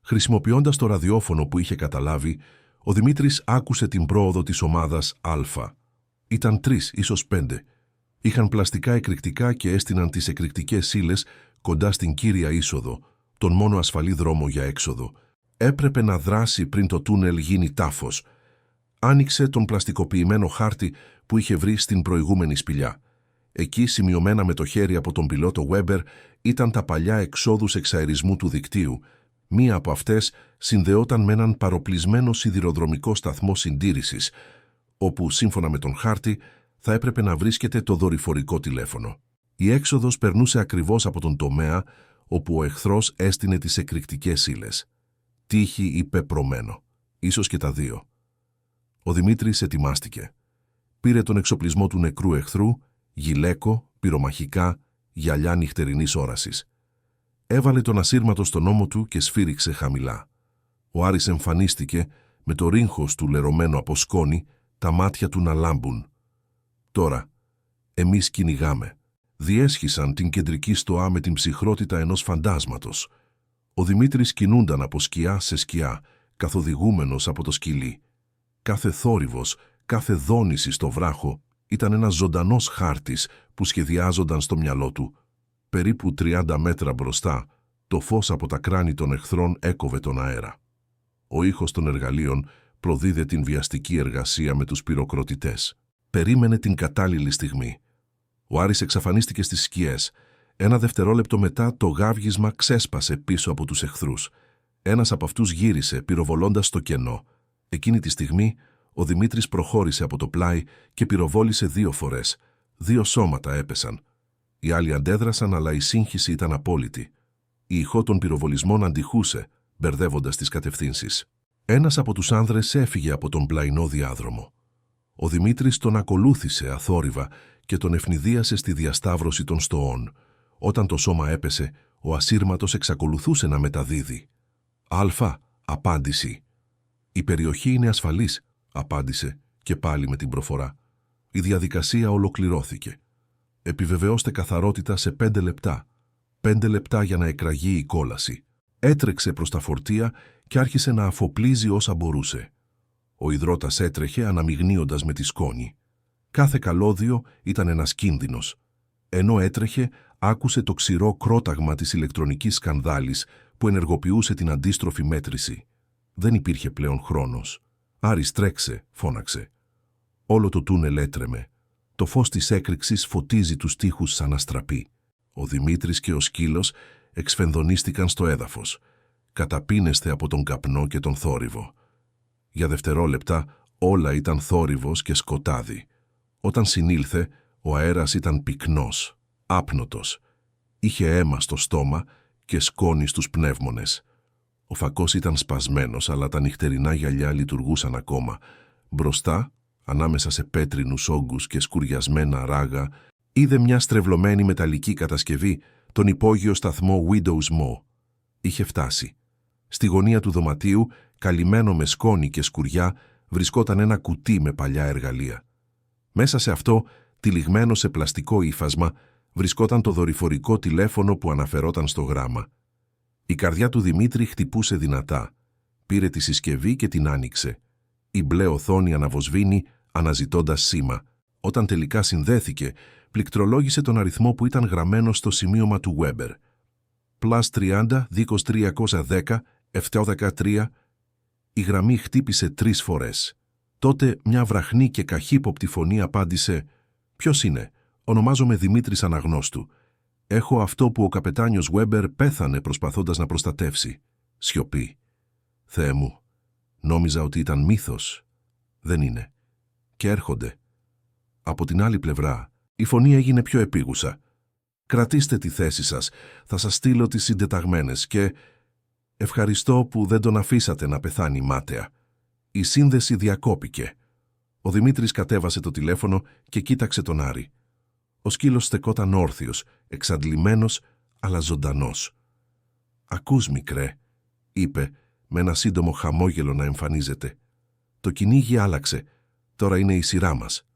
Χρησιμοποιώντας το ραδιόφωνο που είχε καταλάβει, ο Δημήτρης άκουσε την πρόοδο της ομάδας Α. Ήταν 3, ίσως 5. Είχαν πλαστικά εκρηκτικά και έστειναν τις εκρηκτικές ύλες κοντά στην κύρια είσοδο, τον μόνο ασφαλή δρόμο για έξοδο. Έπρεπε να δράσει πριν το τούνελ γίνει τάφος. Άνοιξε τον πλαστικοποιημένο χάρτη που είχε βρει στην προηγούμενη σπηλιά. Εκεί, σημειωμένα με το χέρι από τον πιλότο Weber, ήταν τα παλιά εξόδους εξαερισμού του δικτύου. Μία από αυτές συνδεόταν με έναν παροπλισμένο σιδηροδρομικό σταθμό συντήρησης, όπου, σύμφωνα με τον χάρτη, θα έπρεπε να βρίσκεται το δορυφορικό τηλέφωνο. Η έξοδος περνούσε ακριβώς από τον τομέα όπου ο εχθρός έστεινε τις εκρηκτικές ύλες. Τύχη ή πεπρωμένο. Ίσως και τα δύο. Ο Δημήτρης ετοιμάστηκε. Πήρε τον εξοπλισμό του νεκρού εχθρού, γυλαίκο, πυρομαχικά, γυαλιά νυχτερινής όρασης. Έβαλε τον ασύρματο στον ώμο του και σφύριξε χαμηλά. Ο Άρης εμφανίστηκε με το ρίγχος του λερωμένο από σκόνη, τα μάτια του να λάμπουν. «Τώρα, εμείς κυνηγάμε». Διέσχισαν την κεντρική στοά με την ψυχρότητα ενός φαντάσματος. Ο Δημήτρης κινούνταν από σκιά σε σκιά, καθοδηγούμενος από το σκυλί. Κάθε θόρυβος, κάθε δόνηση στο βράχο ήταν ένας ζωντανός χάρτης που σχεδιάζονταν στο μυαλό του. Περίπου 30 μέτρα μπροστά, το φως από τα κράνη των εχθρών έκοβε τον αέρα. Ο ήχος των εργαλείων προδίδε την βιαστική εργασία με τους πυροκροτητές. Περίμενε την κατάλληλη στιγμή. Ο Άρης εξαφανίστηκε στις σκιές. Ένα δευτερόλεπτο μετά το γάβγισμα ξέσπασε πίσω από τους εχθρούς. Ένας από αυτούς γύρισε, πυροβολώντας στο κενό. Εκείνη τη στιγμή ο Δημήτρης προχώρησε από το πλάι και πυροβόλησε 2 φορές. 2 σώματα έπεσαν. Οι άλλοι αντέδρασαν, αλλά η σύγχυση ήταν απόλυτη. Η ηχό των πυροβολισμών αντιχούσε, μπερδεύοντας τις κατευθύνσεις. Ένας από τους άνδρες έφυγε από τον πλαϊνό διάδρομο. Ο Δημήτρης τον ακολούθησε αθόρυβα και τον ευνηδίασε στη διασταύρωση των στοών. Όταν το σώμα έπεσε, ο ασύρματος εξακολουθούσε να μεταδίδει. «Αλφα», απάντηση. «Η περιοχή είναι ασφαλής», απάντησε και πάλι με την προφορά. Η διαδικασία ολοκληρώθηκε. «Επιβεβαιώστε καθαρότητα σε 5 λεπτά. 5 λεπτά για να εκραγεί η κόλαση». Έτρεξε προς τα φορτία και άρχισε να αφοπλίζει όσα μπορούσε. Ο υδρότας έτρεχε αναμειγνύοντας με τη σκόνη. Κάθε καλώδιο ήταν ένας κίνδυνος. Ενώ έτρεχε, άκουσε το ξηρό κρόταγμα της ηλεκτρονικής σκανδάλης που ενεργοποιούσε την αντίστροφη μέτρηση. Δεν υπήρχε πλέον χρόνος. «Άρης, τρέξε», φώναξε. Όλο το τούνελ έτρεμε. Το φως της έκρηξης φωτίζει τους τοίχους σαν αστραπή. Ο Δημήτρης και ο σκύλος εξφενδονίστηκαν στο έδαφος, καταπίνεστε από τον καπνό και τον θόρυβο. Για δευτερόλεπτα όλα ήταν θόρυβος και σκοτάδι. Όταν συνήλθε, ο αέρας ήταν πυκνός, άπνοτος. Είχε αίμα στο στόμα και σκόνη στους πνεύμονες. Ο φακός ήταν σπασμένος, αλλά τα νυχτερινά γυαλιά λειτουργούσαν ακόμα. Μπροστά, ανάμεσα σε πέτρινους όγκους και σκουριασμένα ράγα, είδε μια στρεβλωμένη μεταλλική κατασκευή, τον υπόγειο σταθμό Widows Mo. Είχε φτάσει. Στη γωνία του δωματίου, καλυμμένο με σκόνη και σκουριά, βρισκόταν ένα κουτί με παλιά εργαλεία. Μέσα σε αυτό, τυλιγμένο σε πλαστικό ύφασμα, βρισκόταν το δορυφορικό τηλέφωνο που αναφερόταν στο γράμμα. Η καρδιά του Δημήτρη χτυπούσε δυνατά. Πήρε τη συσκευή και την άνοιξε. Η μπλε οθόνη αναβοσβήνει, αναζητώντας σήμα. Όταν τελικά συνδέθηκε, πληκτρολόγησε τον αριθμό που ήταν γραμμένο στο σημείωμα του Weber. +30 2310 713. Η γραμμή χτύπησε 3 φορές. Τότε μια βραχνή και καχύποπτη φωνή απάντησε «Ποιος είναι? Ονομάζομαι Δημήτρης Αναγνώστου. Έχω αυτό που ο καπετάνιος Weber πέθανε προσπαθώντας να προστατεύσει». Σιωπή. «Θεέ μου, νόμιζα ότι ήταν μύθος. Δεν είναι. Και έρχονται». Από την άλλη πλευρά, η φωνή έγινε πιο επίγουσα. «Κρατήστε τη θέση σας. Θα σας στείλω τις συντεταγμένες και ευχαριστώ που δεν τον αφήσατε να πεθάνει μάταια». Η σύνδεση διακόπηκε. Ο Δημήτρης κατέβασε το τηλέφωνο και κοίταξε τον Άρη. Ο σκύλος στεκόταν όρθιος, εξαντλημένος, αλλά ζωντανός. «Ακούς, μικρέ», είπε, με ένα σύντομο χαμόγελο να εμφανίζεται. «Το κυνήγι άλλαξε. Τώρα είναι η σειρά μας».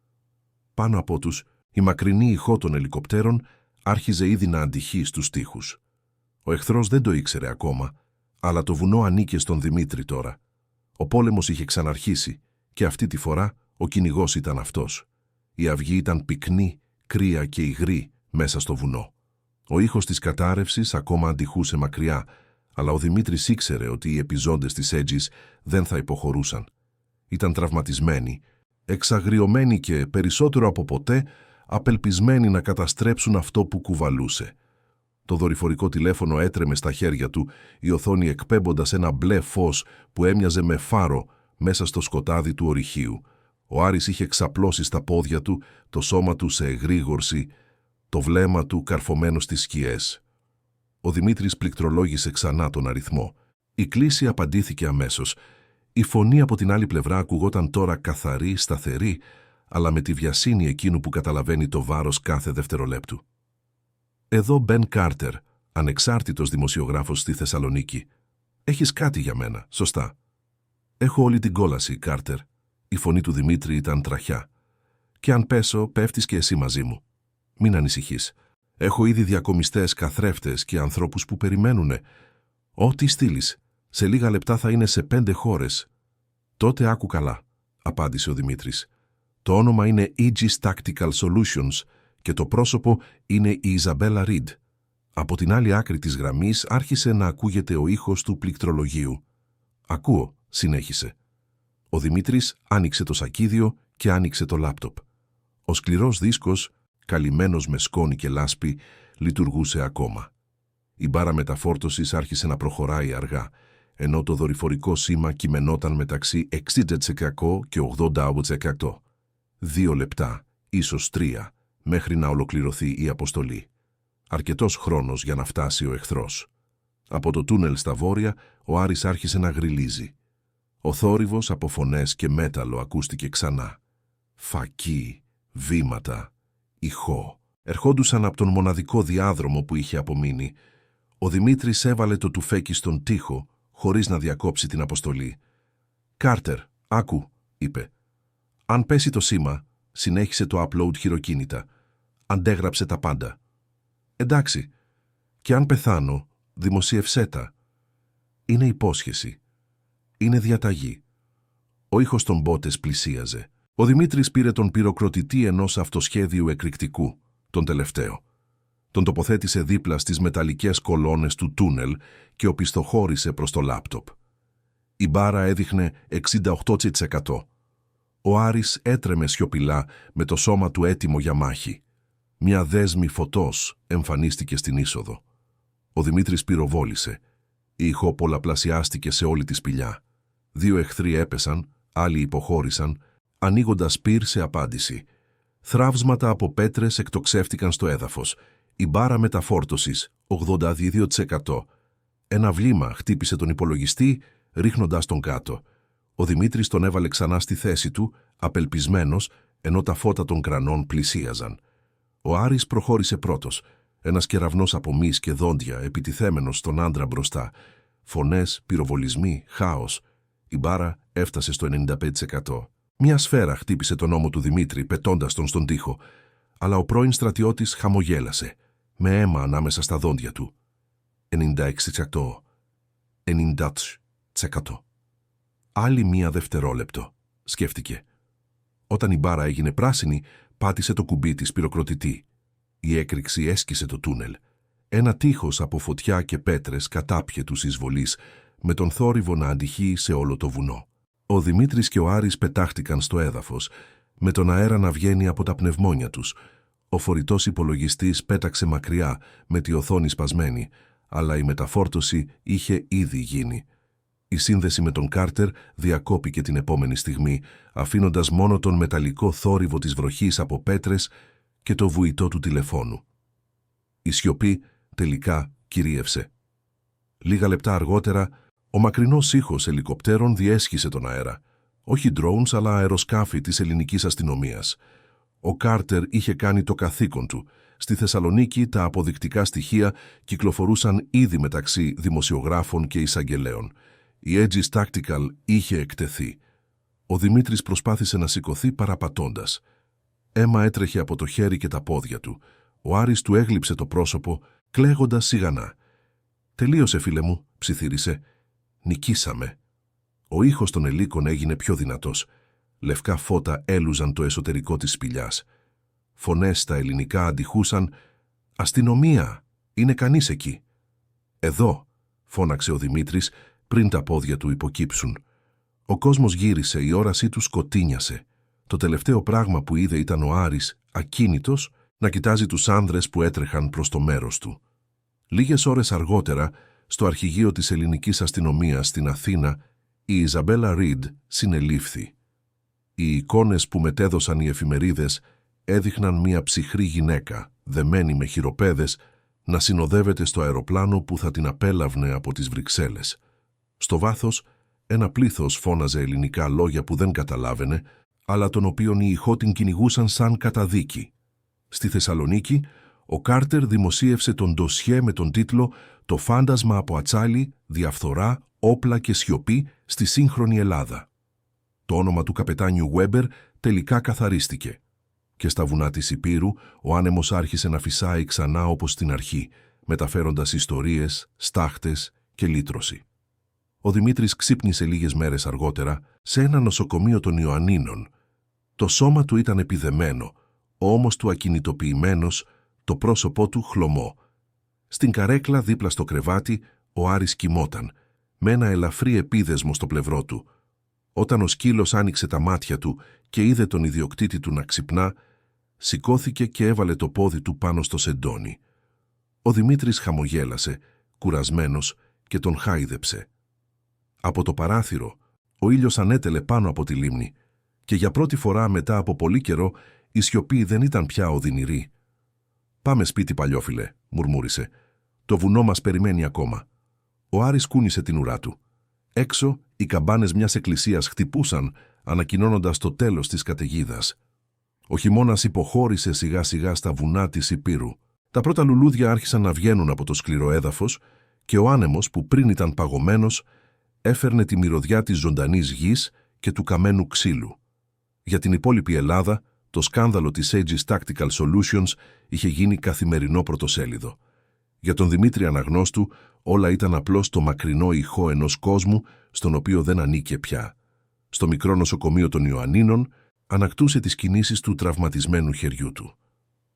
Πάνω από τους, η μακρινή ηχό των ελικοπτέρων άρχιζε ήδη να αντυχεί στους τοίχους. Ο εχθρός δεν το ήξερε ακόμα, αλλά το βουνό ανήκε στον Δημήτρη τώρα. Ο πόλεμος είχε ξαναρχίσει και αυτή τη φορά ο κυνηγός ήταν αυτός. Η αυγή ήταν πυκνή, κρύα και υγρή μέσα στο βουνό. Ο ήχος της κατάρρευσης ακόμα αντιχούσε μακριά, αλλά ο Δημήτρης ήξερε ότι οι επιζώντες της Έτζης δεν θα υποχωρούσαν. Ήταν τραυματισμένοι, εξαγριωμένοι και περισσότερο από ποτέ απελπισμένοι να καταστρέψουν αυτό που κουβαλούσε. Το δορυφορικό τηλέφωνο έτρεμε στα χέρια του, η οθόνη εκπέμποντας ένα μπλε φως που έμοιαζε με φάρο μέσα στο σκοτάδι του ορυχείου. Ο Άρης είχε ξαπλώσει στα πόδια του, το σώμα του σε εγρήγορση, το βλέμμα του καρφωμένο στις σκιές. Ο Δημήτρης πληκτρολόγησε ξανά τον αριθμό. Η κλήση απαντήθηκε αμέσως. Η φωνή από την άλλη πλευρά ακουγόταν τώρα καθαρή, σταθερή, αλλά με τη βιασύνη εκείνου που καταλαβαίνει το βάρος κάθε δευτερολέπτου. «Εδώ Μπεν Κάρτερ, ανεξάρτητος δημοσιογράφος στη Θεσσαλονίκη. Έχεις κάτι για μένα, σωστά. Έχω όλη την κόλαση, Κάρτερ. Η φωνή του Δημήτρη ήταν τραχιά. Και αν πέσω, πέφτεις και εσύ μαζί μου. Μην ανησυχείς. Έχω ήδη διακομιστές, καθρέφτες και ανθρώπους που περιμένουνε. Ό,τι στείλεις. Σε λίγα λεπτά θα είναι σε 5 χώρες. Τότε άκου καλά, απάντησε ο Δημήτρης. Το όνομα είναι Aegis Tactical Solutions και το πρόσωπο είναι η Ιζαμπέλα Ριντ. Από την άλλη άκρη της γραμμής άρχισε να ακούγεται ο ήχος του πληκτρολογίου. «Ακούω», συνέχισε. Ο Δημήτρης άνοιξε το σακίδιο και άνοιξε το λάπτοπ. Ο σκληρός δίσκος, καλυμμένος με σκόνη και λάσπη, λειτουργούσε ακόμα. Η μπάρα μεταφόρτωσης άρχισε να προχωράει αργά, ενώ το δορυφορικό σήμα κειμενόταν μεταξύ 60% και 80%. 2 λεπτά, ίσως 3, μέχρι να ολοκληρωθεί η αποστολή. Αρκετός χρόνος για να φτάσει ο εχθρός. Από το τούνελ στα βόρεια, ο Άρης άρχισε να γριλίζει. Ο θόρυβος από φωνές και μέταλλο ακούστηκε ξανά. Φακή, βήματα, ηχό. Ερχόντουσαν από τον μοναδικό διάδρομο που είχε απομείνει. Ο Δημήτρης έβαλε το τουφέκι στον τοίχο, χωρίς να διακόψει την αποστολή. «Κάρτερ, άκου», είπε. «Αν πέσει το σήμα», συνέχισε το upload χειροκίνητα. «Αντέγραψε τα πάντα». «Εντάξει. Και αν πεθάνω, δημοσίευσέ τα». Είναι υπόσχεση. Είναι διαταγή. Ο ήχος των μπότες πλησίαζε. Ο Δημήτρης πήρε τον πυροκροτητή ενός αυτοσχέδιου εκρηκτικού, τον τελευταίο. Τον τοποθέτησε δίπλα στις μεταλλικές κολόνες του τούνελ και οπισθοχώρησε προς το λάπτοπ. Η μπάρα έδειχνε 68%. Ο Άρης έτρεμε σιωπηλά με το σώμα του έτοιμο για μάχη. Μια δέσμη φωτός εμφανίστηκε στην είσοδο. Ο Δημήτρης πυροβόλησε. Η ηχό πολλαπλασιάστηκε σε όλη τη σπηλιά. 2 εχθροί έπεσαν, άλλοι υποχώρησαν, ανοίγοντας πυρ σε απάντηση. Θραύσματα από πέτρες εκτοξεύτηκαν στο έδαφος. Η μπάρα μεταφόρτωσης, 82%. Ένα βλήμα χτύπησε τον υπολογιστή, ρίχνοντας τον κάτω. Ο Δημήτρης τον έβαλε ξανά στη θέση του, απελπισμένος, ενώ τα φώτα των κρανών πλησίαζαν. Ο Άρης προχώρησε πρώτος, ένας κεραυνός από μυς και δόντια, επιτιθέμενος στον άντρα μπροστά. Φωνές, πυροβολισμοί, χάος. Η μπάρα έφτασε στο 95%. Μια σφαίρα χτύπησε τον ώμο του Δημήτρη, πετώντας τον στον τοίχο, αλλά ο πρώην στρατιώτης χαμογέλασε, με αίμα ανάμεσα στα δόντια του. 96%. 90%. Άλλη μία δευτερόλεπτο, σκέφτηκε. Όταν η μπάρα έγινε πράσινη, πάτησε το κουμπί της πυροκροτητή. Η έκρηξη έσκησε το τούνελ. Ένα τείχος από φωτιά και πέτρες κατάπιε τους εισβολείς, με τον θόρυβο να αντυχεί σε όλο το βουνό. Ο Δημήτρης και ο Άρης πετάχτηκαν στο έδαφος, με τον αέρα να βγαίνει από τα πνευμόνια τους. Ο φορητός υπολογιστής πέταξε μακριά, με τη οθόνη σπασμένη, αλλά η μεταφόρτωση είχε ήδη γίνει. Η σύνδεση με τον Κάρτερ διακόπηκε την επόμενη στιγμή, αφήνοντας μόνο τον μεταλλικό θόρυβο της βροχής από πέτρες και το βουητό του τηλεφώνου. Η σιωπή τελικά κυρίευσε. Λίγα λεπτά αργότερα, ο μακρινός ήχος ελικοπτέρων διέσχισε τον αέρα. Όχι drones, αλλά αεροσκάφη της ελληνικής αστυνομίας. Ο Κάρτερ είχε κάνει το καθήκον του. Στη Θεσσαλονίκη τα αποδεικτικά στοιχεία κυκλοφορούσαν ήδη μεταξύ δημοσιογράφων και εισαγγελέων. Η Aegis Tactical είχε εκτεθεί. Ο Δημήτρης προσπάθησε να σηκωθεί παραπατώντας. Αίμα έτρεχε από το χέρι και τα πόδια του. Ο Άρης του έγλειψε το πρόσωπο, κλαίγοντας σιγανά. «Τελείωσε, φίλε μου», ψιθύρισε. «Νικήσαμε». Ο ήχος των ελίκων έγινε πιο δυνατός. Λευκά φώτα έλουζαν το εσωτερικό της σπηλιάς. Φωνές στα ελληνικά αντιχούσαν «Αστυνομία! Είναι κανείς εκεί?» «Εδώ», φώναξε ο Δημήτρης πριν τα πόδια του υποκύψουν. Ο κόσμος γύρισε, η όρασή του σκοτίνιασε. Το τελευταίο πράγμα που είδε ήταν ο Άρης, ακίνητος, να κοιτάζει τους άνδρες που έτρεχαν προς το μέρος του. Λίγες ώρες αργότερα, στο αρχηγείο της ελληνικής αστυνομίας στην Αθήνα, η Ιζαμπέλα Ριντ συνελήφθη. Οι εικόνες που μετέδωσαν οι εφημερίδες έδειχναν μια ψυχρή γυναίκα, δεμένη με χειροπέδες, να συνοδεύεται στο αεροπλάνο που θα την απέλαβνε από τις Βρυξέλλες. Στο βάθος, ένα πλήθος φώναζε ελληνικά λόγια που δεν καταλάβαινε, αλλά των οποίων οι ηχό την κυνηγούσαν σαν καταδίκη. Στη Θεσσαλονίκη, ο Κάρτερ δημοσίευσε τον ντοσιέ με τον τίτλο «Το φάντασμα από ατσάλι, διαφθορά, όπλα και σιωπή στη σύγχρονη Ελλάδα. Το όνομα του καπετάνιου Βέμπερ τελικά καθαρίστηκε. Και στα βουνά της Ηπείρου ο άνεμος άρχισε να φυσάει ξανά όπως στην αρχή, μεταφέροντας ιστορίες, στάχτες και λύτρωση. Ο Δημήτρης ξύπνησε λίγες μέρες αργότερα σε ένα νοσοκομείο των Ιωαννίνων. Το σώμα του ήταν επιδεμένο, ο ώμος του ακινητοποιημένος, το πρόσωπό του χλωμό. Στην καρέκλα δίπλα στο κρεβάτι ο Άρης κοιμόταν, με ένα ελαφρύ επίδεσμο στο πλευρό του. Όταν ο σκύλος άνοιξε τα μάτια του και είδε τον ιδιοκτήτη του να ξυπνά, σηκώθηκε και έβαλε το πόδι του πάνω στο σεντόνι. Ο Δημήτρης χαμογέλασε, κουρασμένος, και τον χάιδεψε. Από το παράθυρο, ο ήλιος ανέτελε πάνω από τη λίμνη και για πρώτη φορά μετά από πολύ καιρό η σιωπή δεν ήταν πια οδυνηρή. «Πάμε σπίτι, παλιόφιλε», μουρμούρισε. «Το βουνό μας περιμένει ακόμα». Ο Άρης κούνησε την ουρά του. Έξω, οι καμπάνες μιας εκκλησίας χτυπούσαν, ανακοινώνοντας το τέλος της καταιγίδας. Ο χειμώνας υποχώρησε σιγά-σιγά στα βουνά της Ηπείρου. Τα πρώτα λουλούδια άρχισαν να βγαίνουν από το σκληρό έδαφος και ο άνεμος, που πριν ήταν παγωμένος, έφερνε τη μυρωδιά της ζωντανής γης και του καμένου ξύλου. Για την υπόλοιπη Ελλάδα, το σκάνδαλο της Aegis Tactical Solutions είχε γίνει καθημερινό πρωτοσέλιδο. Για τον Δημήτρη Αναγνώστου, όλα ήταν απλώς το μακρινό ηχό ενός κόσμου στον οποίο δεν ανήκε πια. Στο μικρό νοσοκομείο των Ιωαννίνων ανακτούσε τις κινήσεις του τραυματισμένου χεριού του.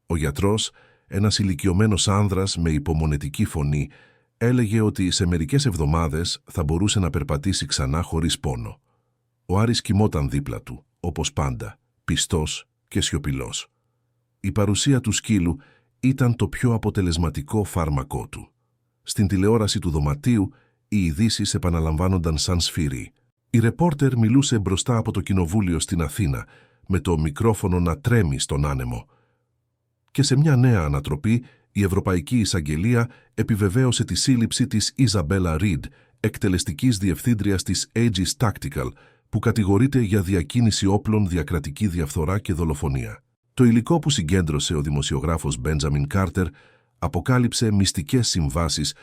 Ο γιατρός, ένας ηλικιωμένος άνδρας με υπομονετική φωνή, έλεγε ότι σε μερικές εβδομάδες θα μπορούσε να περπατήσει ξανά χωρίς πόνο. Ο Άρης κοιμόταν δίπλα του, όπως πάντα, πιστός και σιωπηλός. Η παρουσία του σκύλου ήταν το πιο αποτελεσματικό φάρμακό του. Στην τηλεόραση του δωματίου, οι ειδήσεις επαναλαμβάνονταν σαν σφύρι. Η ρεπόρτερ μιλούσε μπροστά από το κοινοβούλιο στην Αθήνα, με το μικρόφωνο να τρέμει στον άνεμο. Και σε μια νέα ανατροπή, η Ευρωπαϊκή Εισαγγελία επιβεβαίωσε τη σύλληψη της Ιζαμπέλα Ριντ, εκτελεστικής διευθύντριας της Aegis Tactical, που κατηγορείται για διακίνηση όπλων, διακρατική διαφθορά και δολοφονία. Το υλικό που συγκέντρωσε ο δημοσιογράφος Μπέντζαμιν Κάρτερ αποκάλυψε μυστικές συμβάσεις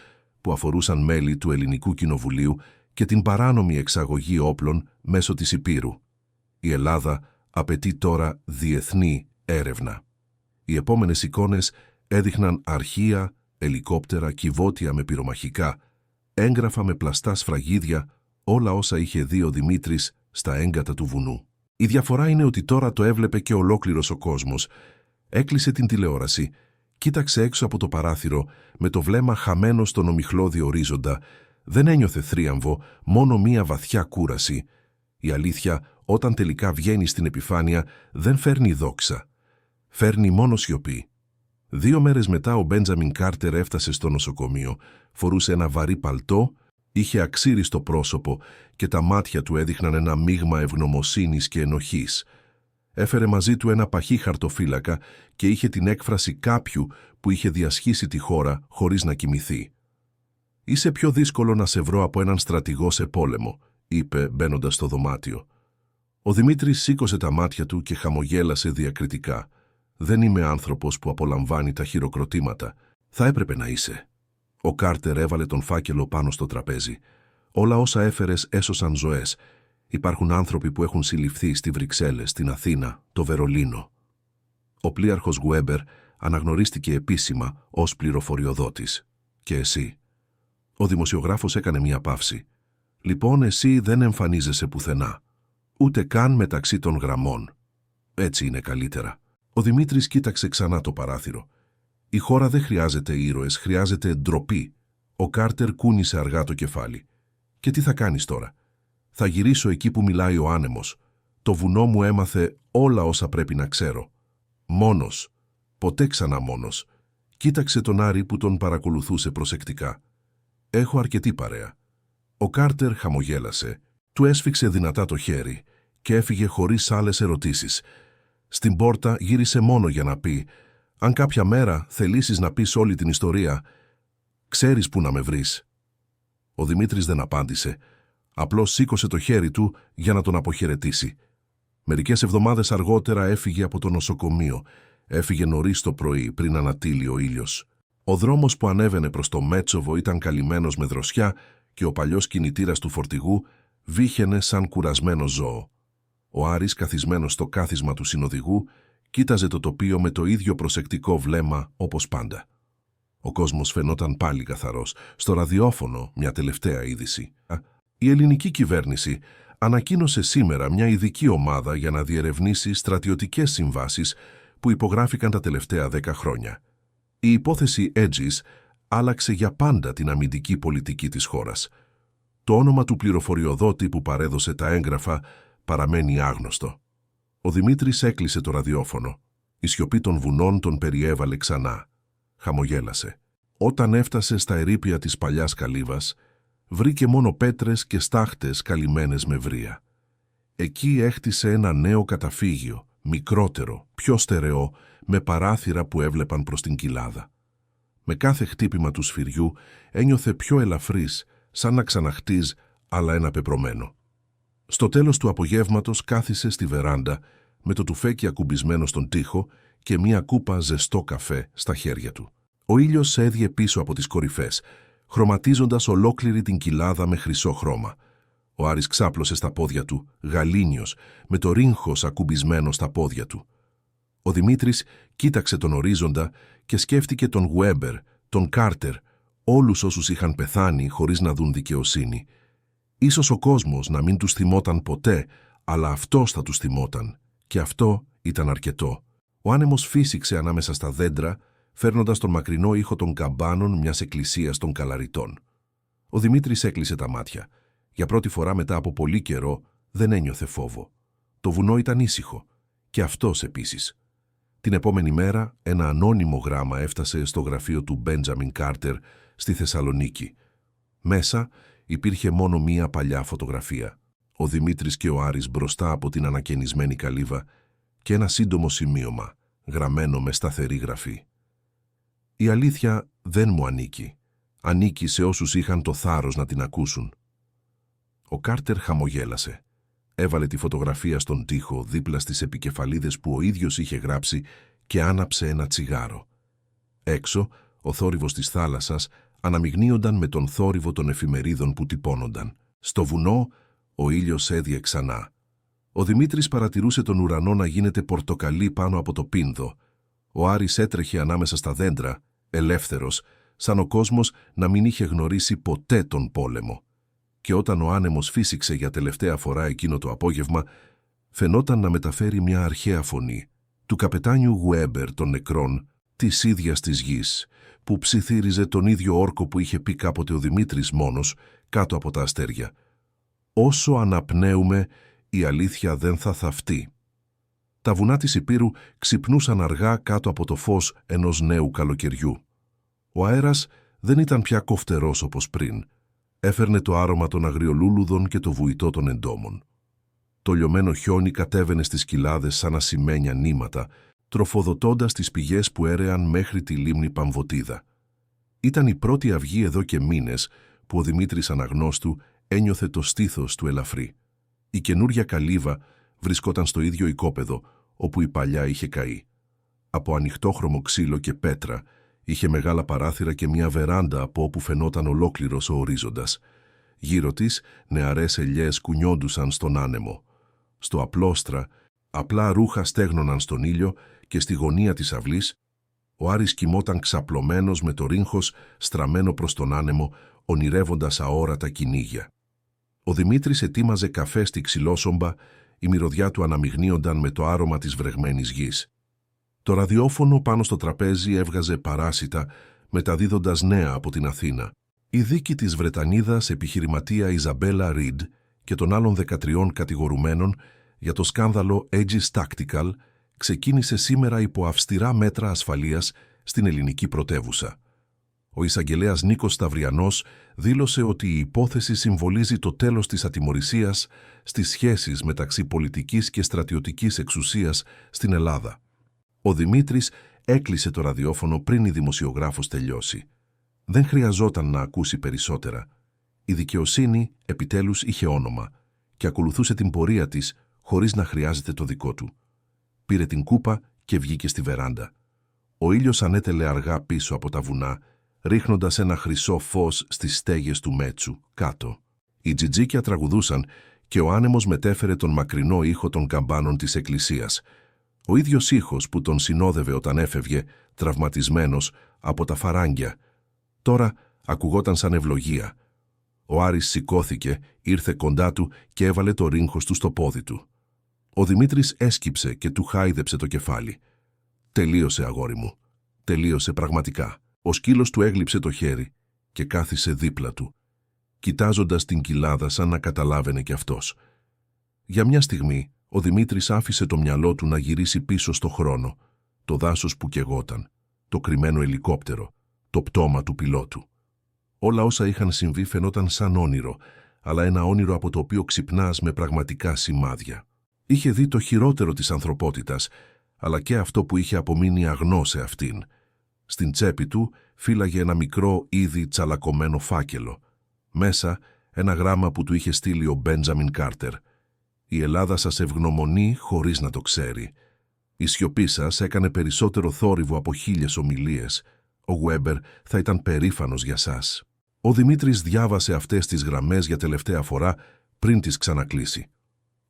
που αφορούσαν μέλη του Ελληνικού Κοινοβουλίου και την παράνομη εξαγωγή όπλων μέσω της Ηπείρου. Η Ελλάδα απαιτεί τώρα διεθνή έρευνα. Οι επόμενες εικόνες έδειχναν αρχεία, ελικόπτερα, κυβότια με πυρομαχικά, έγγραφα με πλαστά σφραγίδια, όλα όσα είχε δει ο Δημήτρης στα έγκατα του βουνού. Η διαφορά είναι ότι τώρα το έβλεπε και ολόκληρος ο κόσμος. Έκλεισε την τηλεόραση, κοίταξε έξω από το παράθυρο με το βλέμμα χαμένο στον ομιχλώδη ορίζοντα. Δεν ένιωθε θρίαμβο, μόνο μία βαθιά κούραση. Η αλήθεια, όταν τελικά βγαίνει στην επιφάνεια, δεν φέρνει δόξα. Φέρνει μόνο σιωπή. 2 μέρες μετά ο Μπέντζαμιν Κάρτερ έφτασε στο νοσοκομείο, φορούσε ένα βαρύ παλτό, είχε αξίριστο πρόσωπο και τα μάτια του έδειχναν ένα μείγμα ευγνωμοσύνης και ενοχής. Έφερε μαζί του ένα παχύ χαρτοφύλακα και είχε την έκφραση κάποιου που είχε διασχίσει τη χώρα χωρίς να κοιμηθεί. «Είσαι πιο δύσκολο να σε βρω από έναν στρατηγό σε πόλεμο», είπε μπαίνοντας στο δωμάτιο. Ο Δημήτρης σήκωσε τα μάτια του και χαμογέλασε διακριτικά. «Δεν είμαι άνθρωπος που απολαμβάνει τα χειροκροτήματα. Θα έπρεπε να είσαι». Ο Κάρτερ έβαλε τον φάκελο πάνω στο τραπέζι. «Όλα όσα έφερες έσωσαν ζωές. Υπάρχουν άνθρωποι που έχουν συλληφθεί στη Βρυξέλλες, στην Αθήνα, το Βερολίνο». Ο πλοίαρχος Γουέμπερ αναγνωρίστηκε επίσημα ως πληροφοριοδότης. «Και εσύ?» Ο δημοσιογράφος έκανε μια παύση. «Λοιπόν, εσύ δεν εμφανίζεσαι πουθενά. Ούτε καν μεταξύ των γραμμών. Έτσι είναι καλύτερα». Ο Δημήτρης κοίταξε ξανά το παράθυρο. «Η χώρα δεν χρειάζεται ήρωες, χρειάζεται ντροπή». Ο Κάρτερ κούνησε αργά το κεφάλι. «Και τι θα κάνεις τώρα?» «Θα γυρίσω εκεί που μιλάει ο άνεμος. Το βουνό μου έμαθε όλα όσα πρέπει να ξέρω. Μόνος. Ποτέ ξανά μόνος». Κοίταξε τον Άρη που τον παρακολουθούσε προσεκτικά. «Έχω αρκετή παρέα». Ο Κάρτερ χαμογέλασε, του έσφιξε δυνατά το χέρι και έφυγε χωρίς άλλες ερωτήσεις. Στην πόρτα γύρισε μόνο για να πει «Αν κάποια μέρα θελήσεις να πεις όλη την ιστορία, ξέρεις πού να με βρεις». Ο Δημήτρης δεν απάντησε. Απλώς σήκωσε το χέρι του για να τον αποχαιρετήσει. Μερικές εβδομάδες αργότερα έφυγε από το νοσοκομείο. Έφυγε νωρίς το πρωί, πριν ανατείλει ο ήλιος. Ο δρόμος που ανέβαινε προς το Μέτσοβο ήταν καλυμμένος με δροσιά και ο παλιός κινητήρας του φορτηγού βύχαινε σαν κουρασμένο ζώο. Ο Άρης, καθισμένος στο κάθισμα του συνοδηγού, κοίταζε το τοπίο με το ίδιο προσεκτικό βλέμμα όπως πάντα. Ο κόσμος φαινόταν πάλι καθαρός. Στο ραδιόφωνο μια τελευταία είδηση. Η ελληνική κυβέρνηση ανακοίνωσε σήμερα μια ειδική ομάδα για να διερευνήσει στρατιωτικές συμβάσεις που υπογράφηκαν τα τελευταία 10 χρόνια. Η υπόθεση Aegis άλλαξε για πάντα την αμυντική πολιτική της χώρας. Το όνομα του πληροφοριοδότη που παρέδωσε τα έγγραφα παραμένει άγνωστο. Ο Δημήτρης έκλεισε το ραδιόφωνο. Η σιωπή των βουνών τον περιέβαλε ξανά. Χαμογέλασε. Όταν έφτασε στα ερείπια της παλιάς καλύβας, βρήκε μόνο πέτρες και στάχτες καλυμμένες με βρύα. Εκεί έχτισε ένα νέο καταφύγιο, μικρότερο, πιο στερεό, με παράθυρα που έβλεπαν προς την κοιλάδα. Με κάθε χτύπημα του σφυριού ένιωθε πιο ελαφρύς, σαν να ξαναχτίζει άλλα ένα πεπρωμένο. Στο τέλος του απογεύματος κάθισε στη βεράντα με το τουφέκι ακουμπισμένο στον τοίχο και μία κούπα ζεστό καφέ στα χέρια του. Ο ήλιος έδιε πίσω από τις κορυφές, χρωματίζοντας ολόκληρη την κοιλάδα με χρυσό χρώμα. Ο Άρης ξάπλωσε στα πόδια του, γαλήνιος, με το ρίγχος ακουμπισμένο στα πόδια του. Ο Δημήτρης κοίταξε τον ορίζοντα και σκέφτηκε τον Γουέμπερ, τον Κάρτερ, όλους όσους είχαν πεθάνει χωρίς να δουν δικαιοσύνη. Ίσως ο κόσμος να μην τους θυμόταν ποτέ, αλλά αυτός θα τους θυμόταν. Και αυτό ήταν αρκετό. Ο άνεμος φύσηξε ανάμεσα στα δέντρα, φέρνοντας τον μακρινό ήχο των καμπάνων μιας εκκλησίας των Καλαριτών. Ο Δημήτρης έκλεισε τα μάτια. Για πρώτη φορά μετά από πολύ καιρό δεν ένιωθε φόβο. Το βουνό ήταν ήσυχο. Και αυτός επίσης. Την επόμενη μέρα ένα ανώνυμο γράμμα έφτασε στο γραφείο του Μπέντζαμιν Κάρτερ στη Θεσσαλονίκη. Μέσα υπήρχε μόνο μία παλιά φωτογραφία. Ο Δημήτρης και ο Άρης μπροστά από την ανακαινισμένη καλύβα και ένα σύντομο σημείωμα, γραμμένο με σταθερή γραφή. «Η αλήθεια δεν μου ανήκει. Ανήκει σε όσους είχαν το θάρρος να την ακούσουν». Ο Κάρτερ χαμογέλασε. Έβαλε τη φωτογραφία στον τοίχο δίπλα στις επικεφαλίδες που ο ίδιος είχε γράψει και άναψε ένα τσιγάρο. Έξω, ο θόρυβος της θάλασσας αναμειγνύονταν με τον θόρυβο των εφημερίδων που τυπώνονταν. Στο βουνό, ο ήλιος έδιε ξανά. Ο Δημήτρης παρατηρούσε τον ουρανό να γίνεται πορτοκαλί πάνω από το πίνδο. Ο Άρης έτρεχε ανάμεσα στα δέντρα, ελεύθερος, σαν ο κόσμος να μην είχε γνωρίσει ποτέ τον πόλεμο. Και όταν ο άνεμος φύσηξε για τελευταία φορά εκείνο το απόγευμα, φαινόταν να μεταφέρει μια αρχαία φωνή του καπετάνιου Γουέμπερ των νεκρών, της ίδιας της γης, που ψιθύριζε τον ίδιο όρκο που είχε πει κάποτε ο Δημήτρης μόνος κάτω από τα αστέρια. «Όσο αναπνέουμε, η αλήθεια δεν θα θαυτεί». Τα βουνά της Ηπείρου ξυπνούσαν αργά κάτω από το φως ενός νέου καλοκαιριού. Ο αέρας δεν ήταν πια κοφτερός όπως πριν. Έφερνε το άρωμα των αγριολούλουδων και το βουητό των εντόμων. Το λιωμένο χιόνι κατέβαινε στις κοιλάδες σαν ασημένια νήματα, τροφοδοτώντας τις πηγές που έρεαν μέχρι τη λίμνη Παμβωτίδα. Ήταν η πρώτη αυγή εδώ και μήνες που ο Δημήτρης αναγνώστου ένιωθε το στήθος του ελαφρύ. Η καινούρια καλύβα βρισκόταν στο ίδιο οικόπεδο όπου η παλιά είχε καεί. Από ανοιχτόχρωμο ξύλο και πέτρα είχε μεγάλα παράθυρα και μια βεράντα από όπου φαινόταν ολόκληρος ο ορίζοντας. Γύρω της νεαρές ελιές κουνιόντουσαν στον άνεμο. Στο απλόστρα απλά ρούχα στέγνωναν στον ήλιο και στη γωνία της αυλής ο Άρης κοιμόταν ξαπλωμένος με το ρίγχος στραμμένο προς τον άνεμο, ονειρεύοντας αόρατα κυνήγια. Ο Δημήτρης ετοίμαζε καφέ στη ξυλόσομπα, η μυρωδιά του αναμειγνύονταν με το άρωμα της βρεγμένης γης. Το ραδιόφωνο πάνω στο τραπέζι έβγαζε παράσιτα, μεταδίδοντας νέα από την Αθήνα. Η δίκη της Βρετανίδας επιχειρηματία Ιζαμπέλα Ριντ και των άλλων 13 κατηγορουμένων για το σκάνδαλο Aegis Tactical ξεκίνησε σήμερα υπό αυστηρά μέτρα ασφαλείας στην ελληνική πρωτεύουσα. Ο εισαγγελέας Νίκος Σταυριανός δήλωσε ότι η υπόθεση συμβολίζει το τέλος της ατιμωρησίας στις σχέσεις μεταξύ πολιτικής και στρατιωτικής εξουσίας στην Ελλάδα. Ο Δημήτρης έκλεισε το ραδιόφωνο πριν η δημοσιογράφος τελειώσει. Δεν χρειαζόταν να ακούσει περισσότερα. Η δικαιοσύνη επιτέλους είχε όνομα και ακολουθούσε την πορεία της χωρίς να χρειάζεται το δικό του. Πήρε την κούπα και βγήκε στη βεράντα. Ο ήλιος ανέτελε αργά πίσω από τα βουνά, ρίχνοντας ένα χρυσό φως στις στέγες του Μέτσου, κάτω. Οι τζιτζίκια τραγουδούσαν και ο άνεμος μετέφερε τον μακρινό ήχο των καμπάνων της εκκλησίας. Ο ίδιος ήχος που τον συνόδευε όταν έφευγε, τραυματισμένος, από τα φαράγγια. Τώρα ακουγόταν σαν ευλογία. Ο Άρης σηκώθηκε, ήρθε κοντά του και έβαλε το ρίγχος του στο πόδι του. Ο Δημήτρης έσκυψε και του χάιδεψε το κεφάλι. «Τελείωσε, αγόρι μου. Τελείωσε πραγματικά». Ο σκύλος του έγλειψε το χέρι και κάθισε δίπλα του, κοιτάζοντας την κοιλάδα σαν να καταλάβαινε κι αυτός. Για μια στιγμή, ο Δημήτρης άφησε το μυαλό του να γυρίσει πίσω στο χρόνο, το δάσος που καιγόταν, το κρυμμένο ελικόπτερο, το πτώμα του πιλότου. Όλα όσα είχαν συμβεί φαινόταν σαν όνειρο, αλλά ένα όνειρο από το οποίο ξυπνάς με πραγματικά σημάδια. Είχε δει το χειρότερο της ανθρωπότητας, αλλά και αυτό που είχε απομείνει αγνό σε αυτήν. Στην τσέπη του φύλαγε ένα μικρό, ήδη τσαλακωμένο φάκελο. Μέσα ένα γράμμα που του είχε στείλει ο Μπέντζαμιν Κάρτερ. «Η Ελλάδα σας ευγνωμονεί χωρίς να το ξέρει. Η σιωπή σας έκανε περισσότερο θόρυβο από 1000 ομιλίες. Ο Γουέμπερ θα ήταν περήφανος για σας». Ο Δημήτρης διάβασε αυτές τις γραμμές για τελευταία φορά πριν τις ξανακλείσει.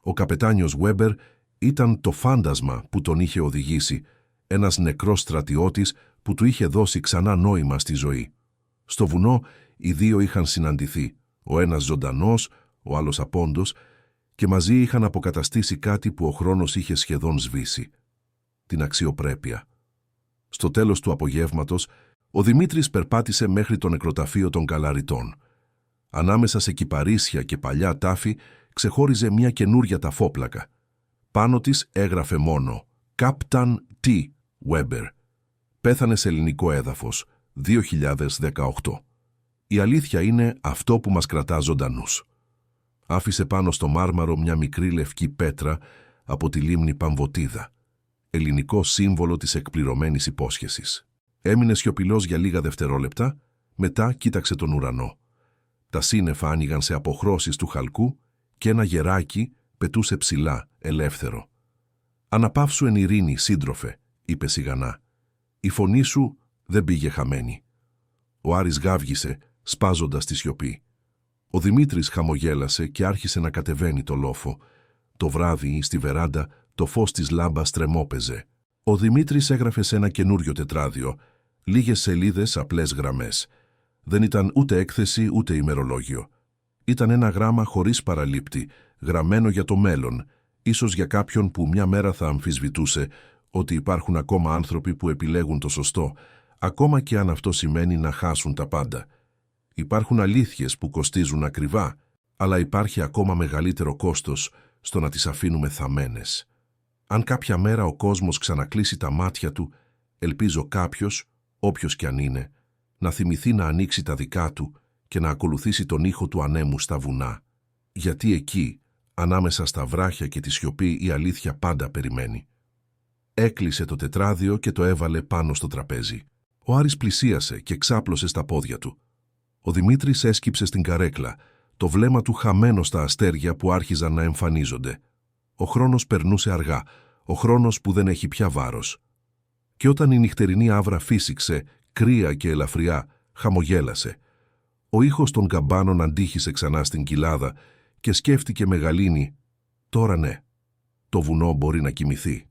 Ο καπετάνιος Γουέμπερ ήταν το φάντασμα που τον είχε οδηγήσει, ένας νεκρός στρατιώτης που του είχε δώσει ξανά νόημα στη ζωή. Στο βουνό οι δύο είχαν συναντηθεί, ο ένας ζωντανός, ο άλλος απόντος, και μαζί είχαν αποκαταστήσει κάτι που ο χρόνος είχε σχεδόν σβήσει. Την αξιοπρέπεια. Στο τέλος του απογεύματος, ο Δημήτρης περπάτησε μέχρι το νεκροταφείο των Καλαριτών. Ανάμεσα σε κυπαρίσια και παλιά τάφη ξεχώριζε μια καινούρια ταφόπλακα. Πάνω της έγραφε μόνο «Κάπταν T. Weber». Πέθανε σε ελληνικό έδαφος, 2018. Η αλήθεια είναι αυτό που μας κρατά ζωντανούς. Άφησε πάνω στο μάρμαρο μια μικρή λευκή πέτρα από τη λίμνη Παμβοτίδα, ελληνικό σύμβολο της εκπληρωμένης υπόσχεσης. Έμεινε σιωπηλός για λίγα δευτερόλεπτα, μετά κοίταξε τον ουρανό. Τα σύννεφα άνοιγαν σε αποχρώσεις του χαλκού και ένα γεράκι πετούσε ψηλά, ελεύθερο. «Αναπαύσου εν ειρήνη, σύντροφε», είπε σιγανά. «Η φωνή σου δεν πήγε χαμένη». Ο Άρης γάβγισε, σπάζοντας τη σιωπή. Ο Δημήτρης χαμογέλασε και άρχισε να κατεβαίνει το λόφο. Το βράδυ, στη βεράντα, το φως της λάμπας τρεμόπαιζε. Ο Δημήτρης έγραφε σε ένα καινούριο τετράδιο, λίγες σελίδες, απλές γραμμές. Δεν ήταν ούτε έκθεση ούτε ημερολόγιο. Ήταν ένα γράμμα χωρίς παραλήπτη, γραμμένο για το μέλλον, ίσως για κάποιον που μια μέρα θα αμφισβητούσε ότι υπάρχουν ακόμα άνθρωποι που επιλέγουν το σωστό, ακόμα και αν αυτό σημαίνει να χάσουν τα πάντα. Υπάρχουν αλήθειες που κοστίζουν ακριβά, αλλά υπάρχει ακόμα μεγαλύτερο κόστος στο να τις αφήνουμε θαμμένες. Αν κάποια μέρα ο κόσμος ξανακλείσει τα μάτια του, ελπίζω κάποιος, όποιος κι αν είναι, να θυμηθεί να ανοίξει τα δικά του και να ακολουθήσει τον ήχο του ανέμου στα βουνά. Γιατί εκεί, ανάμεσα στα βράχια και τη σιωπή, η αλήθεια πάντα περιμένει. Έκλεισε το τετράδιο και το έβαλε πάνω στο τραπέζι. Ο Άρης πλησίασε και ξάπλωσε στα πόδια του. Ο Δημήτρης έσκυψε στην καρέκλα, το βλέμμα του χαμένο στα αστέρια που άρχιζαν να εμφανίζονται. Ο χρόνος περνούσε αργά, ο χρόνος που δεν έχει πια βάρος. Και όταν η νυχτερινή άβρα φύσηξε, κρύα και ελαφριά, χαμογέλασε. Ο ήχος των καμπάνων αντίχησε ξανά στην κοιλάδα και σκέφτηκε με γαλήνη, τώρα ναι, το βουνό μπορεί να κοιμηθεί.